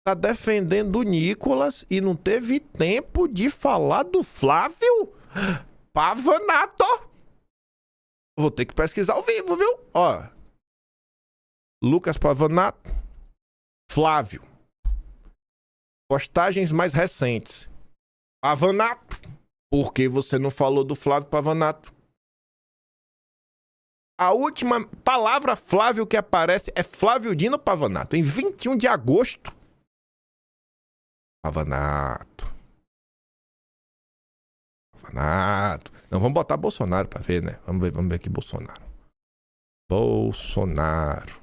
tá defendendo o Nicolas e não teve tempo de falar do Flávio Pavanato. Vou ter que pesquisar ao vivo, viu? Ó. Lucas Pavanato. Flávio. Postagens mais recentes. Pavanato. Por que você não falou do Flávio Pavanato? A última palavra Flávio que aparece é Flávio Dino Pavanato. Em 21 de agosto. Pavanato. Pavanato. Não, vamos botar Bolsonaro pra ver, né? Vamos ver aqui Bolsonaro. Bolsonaro.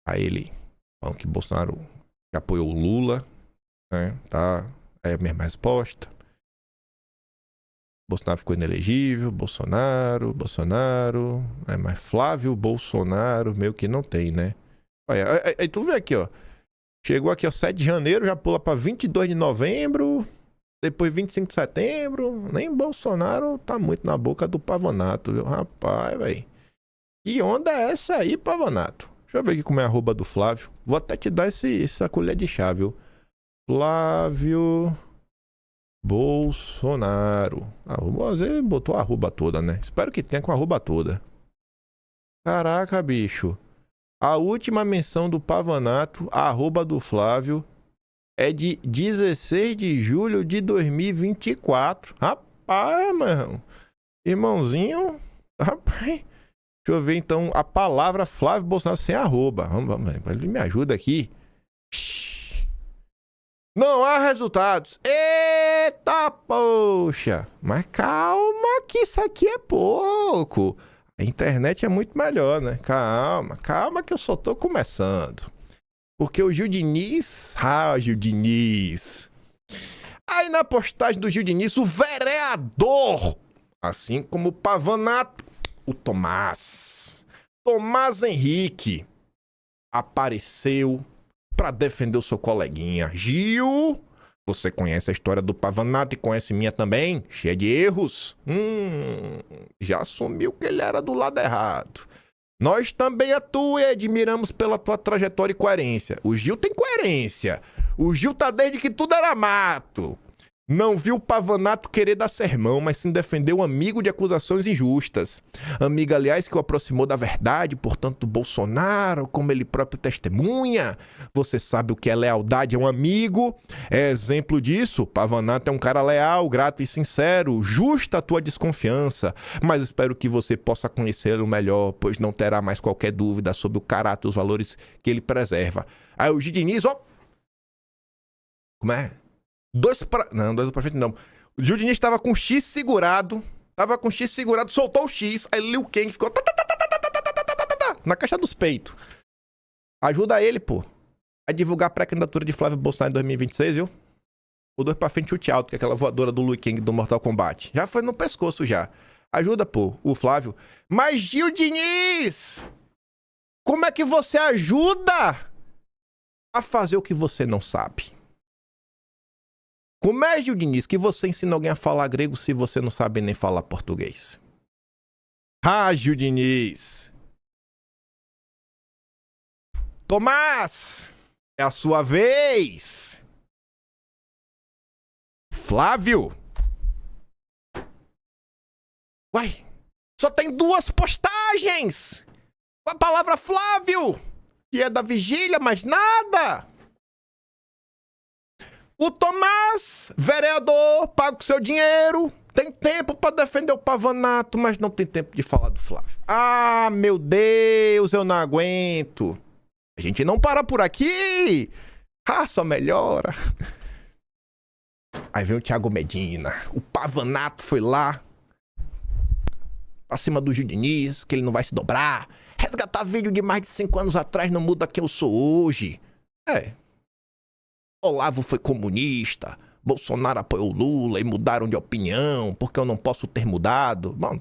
Aí ele falando que Bolsonaro que apoiou o Lula, né? Tá, é a mesma resposta. Bolsonaro ficou inelegível, Bolsonaro, mas Flávio Bolsonaro meio que não tem, né? Aí tu vê aqui, ó. Chegou aqui, ó, 7 de janeiro, já pula pra 22 de novembro, depois 25 de setembro. Nem Bolsonaro tá muito na boca do Pavanato, viu? Rapaz, velho. Que onda é essa aí, Pavanato? Deixa eu ver aqui como é a arroba do Flávio. Vou até te dar essa colher de chá, viu? Flávio Bolsonaro. Às vezes botou a arroba toda, né? Espero que tenha com a arroba toda. Caraca, bicho. A última menção do Pavanato, a arroba do Flávio, é de 16 de julho de 2024. Rapaz, mano. Irmãozinho. Rapaz. Deixa eu ver então a palavra Flávio Bolsonaro sem arroba. Vamos, ele me ajuda aqui. Não há resultados. Eita, poxa. Mas calma que isso aqui é pouco. A internet é muito melhor, né? Calma que eu só tô começando. Porque o Gil Diniz... Gil Diniz... Aí na postagem do Gil Diniz, o vereador, assim como o Pavanato, o Tomás Henrique, apareceu para defender o seu coleguinha. Gil, você conhece a história do Pavanato e conhece minha também, cheia de erros. Já assumiu que ele era do lado errado. Nós também atuamos e admiramos pela tua trajetória e coerência. O Gil tem coerência. O Gil tá desde que tudo era mato. Não viu o Pavanato querer dar sermão, mas sim defender um amigo de acusações injustas. Amigo, aliás, que o aproximou da verdade, portanto, do Bolsonaro, como ele próprio testemunha. Você sabe o que é lealdade a um amigo. É exemplo disso. Pavanato é um cara leal, grato e sincero. Justa a tua desconfiança. Mas espero que você possa conhecê-lo melhor, pois não terá mais qualquer dúvida sobre o caráter e os valores que ele preserva. Aí o Gil Diniz, ó... Como é? Não, dois pra frente não. O Gil Diniz tava com o X segurado. Soltou o X. Aí Liu Kang ficou... na caixa dos peitos. Ajuda ele, pô, a divulgar a pré-candidatura de Flávio Bolsonaro em 2026, viu? O dois pra frente, chute alto, que é aquela voadora do Liu Kang do Mortal Kombat. Já foi no pescoço, já. Ajuda, pô, o Flávio. Mas, Gil Diniz! Como é que você ajuda a fazer o que você não sabe? Como é, Gil Diniz, que você ensina alguém a falar grego se você não sabe nem falar português? Gil Diniz! Tomás! É a sua vez! Flávio! Uai! Só tem 2 postagens! Com a palavra Flávio! Que é da vigília, mas nada! O Tomás, vereador, paga o seu dinheiro, tem tempo pra defender o Pavanato, mas não tem tempo de falar do Flávio. Meu Deus, eu não aguento. A gente não para por aqui. Só melhora. Aí vem o Thiago Medina. O Pavanato foi lá pra cima do Gil Diniz, que ele não vai se dobrar. Resgatar vídeo de mais de 5 anos atrás não muda quem eu sou hoje. Olavo foi comunista, Bolsonaro apoiou Lula e mudaram de opinião, porque eu não posso ter mudado. Bom,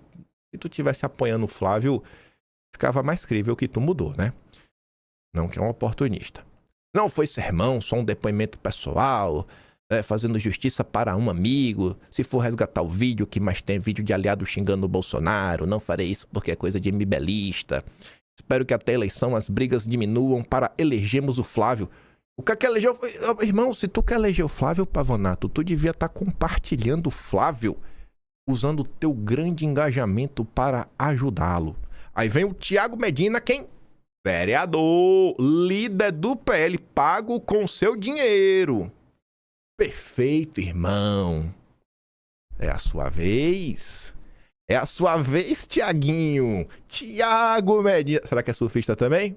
se tu tivesse apoiando o Flávio, ficava mais crível que tu mudou, né? Não que é um oportunista. Não foi sermão, só um depoimento pessoal, fazendo justiça para um amigo. Se for resgatar o vídeo, que mais tem vídeo de aliado xingando o Bolsonaro, não farei isso porque é coisa de MBLista. Espero que até a eleição as brigas diminuam para elegermos o Flávio. O que elegeu... Irmão, se tu quer eleger o Flávio Pavanato, tu devia estar compartilhando o Flávio, usando o teu grande engajamento para ajudá-lo. Aí vem o Thiago Medina, quem? Vereador, líder do PL, pago com seu dinheiro. Perfeito, irmão. É a sua vez. É a sua vez, Thiaguinho. Thiago Medina. Será que é surfista também?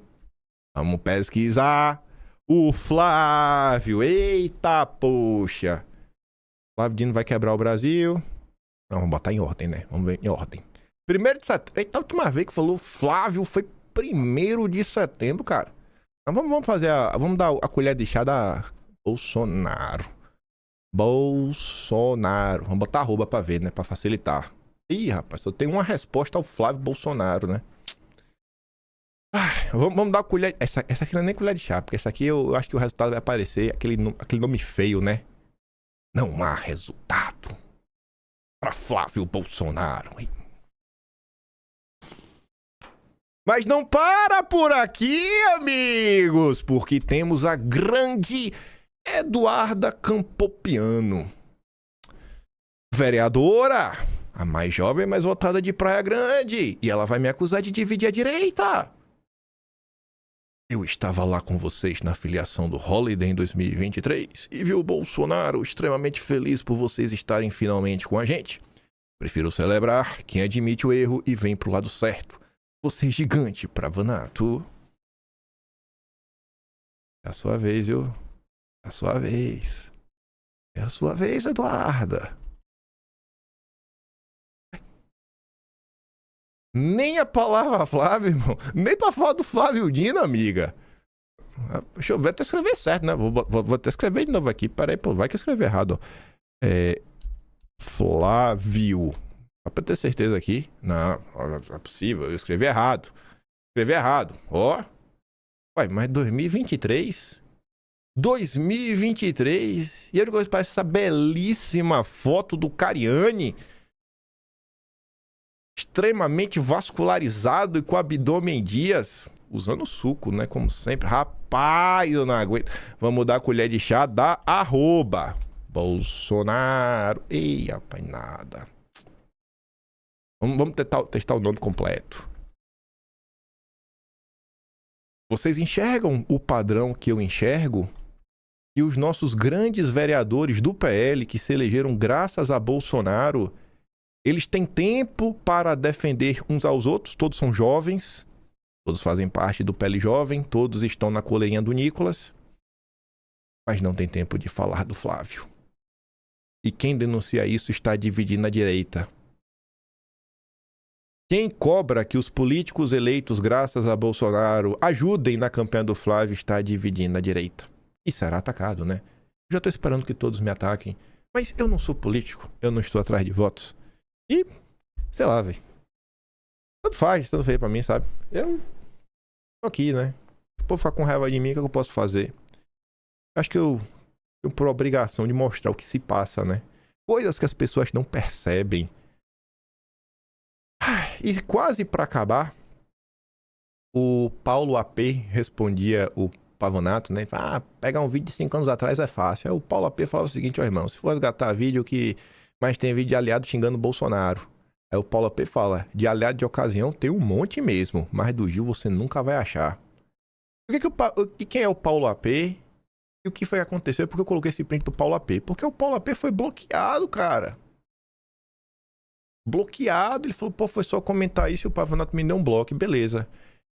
Vamos pesquisar. O Flávio. Eita, poxa. Flávio Dino vai quebrar o Brasil. Não, vamos botar em ordem, né? Vamos ver em ordem. 1º de setembro. Eita, a última vez que falou Flávio foi 1º de setembro, cara. Então vamos fazer vamos dar a colher de chá da Bolsonaro. Vamos botar arroba pra ver, né? Pra facilitar. Ih, rapaz, só tem uma resposta ao Flávio Bolsonaro, né? Vamos dar uma colher... Essa aqui não é nem colher de chá, porque essa aqui eu acho que o resultado vai aparecer aquele nome feio, né? Não há resultado para Flávio Bolsonaro. Mas não para por aqui, amigos, porque temos a grande Eduarda Campopiano, vereadora, a mais jovem e mais votada de Praia Grande, e ela vai me acusar de dividir a direita. Eu estava lá com vocês na filiação do Holiday em 2023 e vi o Bolsonaro extremamente feliz por vocês estarem finalmente com a gente. Prefiro celebrar quem admite o erro e vem pro lado certo. Você é gigante, Pavanato. É a sua vez, viu? É a sua vez. É a sua vez, Eduarda. Nem a palavra Flávio, irmão. Nem pra falar do Flávio Dino, amiga. Deixa eu ver até escrever certo, né? Vou até escrever de novo aqui. Peraí, pô, vai que eu escrevi errado, ó. Flávio. Só pra ter certeza aqui. Não é possível, eu escrevi errado. Ó. Ué, mas 2023? 2023? E a única coisa que parece essa belíssima foto do Cariani. Extremamente vascularizado e com abdômen em dias. Usando suco, né? Como sempre. Rapaz, eu não aguento. Vamos dar a colher de chá da @Bolsonaro. Ei, rapaz, nada. Vamos testar o nome completo. Vocês enxergam o padrão que eu enxergo? E os nossos grandes vereadores do PL que se elegeram graças a Bolsonaro, eles têm tempo para defender uns aos outros, todos são jovens, todos fazem parte do PL Jovem, todos estão na coleirinha do Nicolas, mas não tem tempo de falar do Flávio. E quem denuncia isso está dividindo a direita. Quem cobra que os políticos eleitos graças a Bolsonaro ajudem na campanha do Flávio está dividindo a direita. E será atacado, né? Eu já estou esperando que todos me ataquem. Mas eu não sou político, eu não estou atrás de votos. E, sei lá, velho. Tanto feio pra mim, sabe? Eu tô aqui, né? Se o povo ficar com raiva de mim, o que eu posso fazer? Acho que eu tenho por obrigação de mostrar o que se passa, né? Coisas que as pessoas não percebem. E quase para acabar, o Paulo AP respondia o Pavonato, né? Pegar um vídeo de 5 anos atrás é fácil. Aí o Paulo AP falava o seguinte, ó irmão, se for resgatar vídeo que mais tem vídeo de aliado xingando o Bolsonaro. Aí o Paulo AP fala, de aliado de ocasião tem um monte mesmo, mas do Gil você nunca vai achar. E quem é o Paulo AP? E o que foi que aconteceu? Porque eu coloquei esse print do Paulo AP. Porque o Paulo AP foi bloqueado, cara. Bloqueado, ele falou, pô, foi só comentar isso e o Pavonato me deu um bloco, beleza.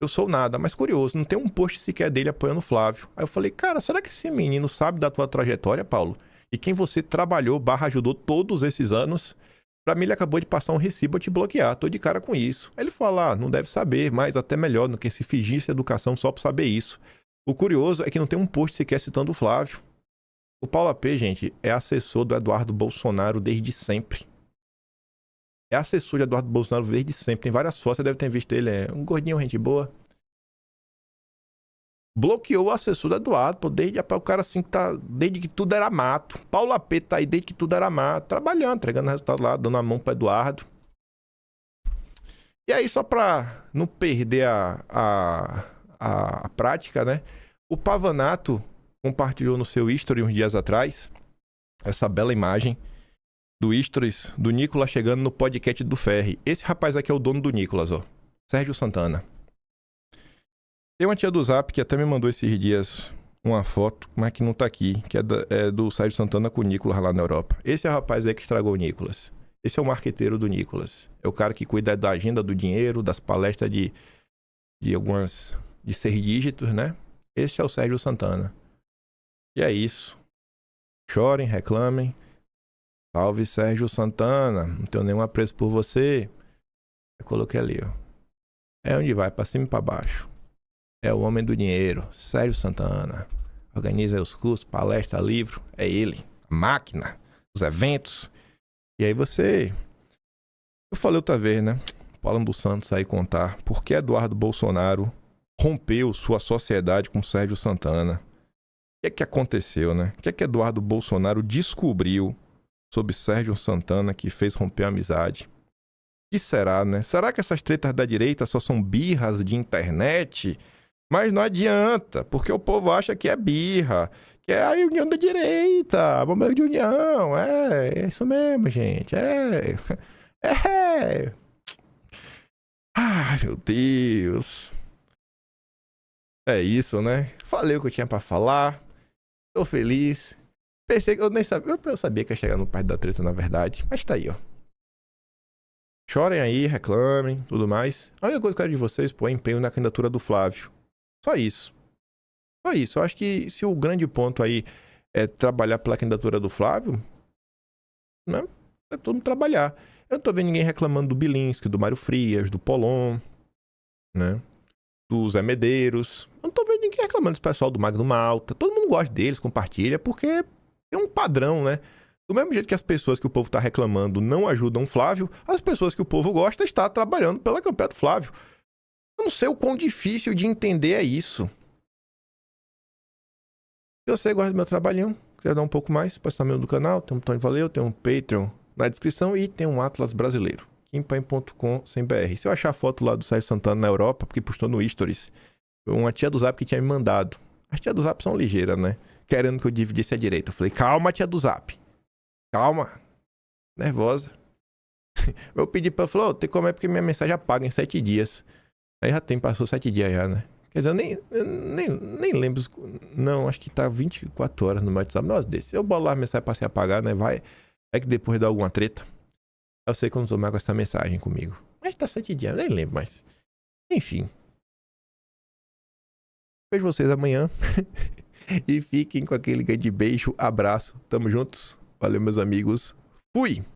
Eu sou nada, mas curioso, não tem um post sequer dele apoiando o Flávio. Aí eu falei, cara, será que esse menino sabe da tua trajetória, Paulo? E quem você trabalhou, ajudou todos esses anos? Pra mim ele acabou de passar um recibo a te bloquear, tô de cara com isso. Aí ele fala, não deve saber, mas até melhor do que se fingisse educação só pra saber isso. O curioso é que não tem um post sequer citando o Flávio. O Paulo AP, gente, é assessor do Eduardo Bolsonaro desde sempre. É assessor de Eduardo Bolsonaro desde sempre. Tem várias fotos, você deve ter visto ele. É um gordinho, gente boa. Bloqueou o assessor do Eduardo, pô, desde o cara assim que tá. Desde que tudo era mato. Paulo AP tá aí desde que tudo era mato. Trabalhando, entregando resultado lá, dando a mão pro Eduardo. E aí, só pra não perder a prática, né? O Pavonato compartilhou no seu history uns dias atrás essa bela imagem do Stories do Nicolas chegando no podcast do Ferri. Esse rapaz aqui é o dono do Nicolas, ó. Sérgio Santana. Tem uma tia do Zap que até me mandou esses dias uma foto, mas que não tá aqui, que é do Sérgio Santana com o Nicolas lá na Europa. Esse é o rapaz aí que estragou o Nicolas. Esse é o marqueteiro do Nicolas. É o cara que cuida da agenda do dinheiro, das palestras de algumas... de 6 dígitos, né? Esse é o Sérgio Santana. E é isso. Chorem, reclamem. Salve Sérgio Santana, não tenho nenhum apreço por você. Eu coloquei ali, ó. É onde vai, pra cima e pra baixo. É o homem do dinheiro, Sérgio Santana. Organiza os cursos, palestra, livro. É ele, a máquina, os eventos. E aí você... Eu falei outra vez, né? Falando do Santos aí contar por que Eduardo Bolsonaro rompeu sua sociedade com Sérgio Santana. O que aconteceu, né? O que Eduardo Bolsonaro descobriu sobre Sérgio Santana que fez romper a amizade? O que será, né? Será que essas tretas da direita só são birras de internet? Mas não adianta, porque o povo acha que é birra, que é a união da direita, momento de união. É isso mesmo, gente. Ai, meu Deus. É isso, né? Falei o que eu tinha pra falar. Tô feliz. Pensei que eu nem sabia. Eu sabia que ia chegar no parte da treta, na verdade. Mas tá aí, ó. Chorem aí, reclamem, tudo mais. A única coisa que eu quero de vocês, pô, é empenho na candidatura do Flávio. Só isso. Só isso. Eu acho que se o grande ponto aí é trabalhar pela candidatura do Flávio, né? É todo mundo trabalhar. Eu não tô vendo ninguém reclamando do Bilinski, do Mário Frias, do Polon, né? Do Zé Medeiros. Eu não tô vendo ninguém reclamando desse pessoal do Magno Malta. Todo mundo gosta deles, compartilha, porque é um padrão, né? Do mesmo jeito que as pessoas que o povo está reclamando não ajudam o Flávio, as pessoas que o povo gosta estão trabalhando pela campanha do Flávio. Eu não sei o quão difícil de entender é isso. Se você gosta do meu trabalhinho, quiser dar um pouco mais, pode estar no meu do canal, tem um Tony Valeu, tem um Patreon na descrição e tem um Atlas brasileiro, kimpaim.com.br. Se eu achar a foto lá do Sérgio Santana na Europa, porque postou no Stories, uma tia do Zap que tinha me mandado. As tias do Zap são ligeiras, né? Querendo que eu dividisse a direita. Eu falei, calma, tia do Zap. Calma. Nervosa. Eu pedi pra ela, falou, tem como é porque minha mensagem apaga em 7 dias. Aí já passou 7 dias já, né? Quer dizer, eu nem lembro. Não, acho que tá 24 horas no meu WhatsApp. Nossa, desse. Eu bolo lá a mensagem pra se apagar, né? Vai. É que depois dá alguma treta. Eu sei que eu não tô mais com essa mensagem comigo. Mas tá 7 dias, eu nem lembro mais. Enfim. Vejo vocês amanhã. E fiquem com aquele grande beijo, abraço. Tamo juntos. Valeu, meus amigos. Fui!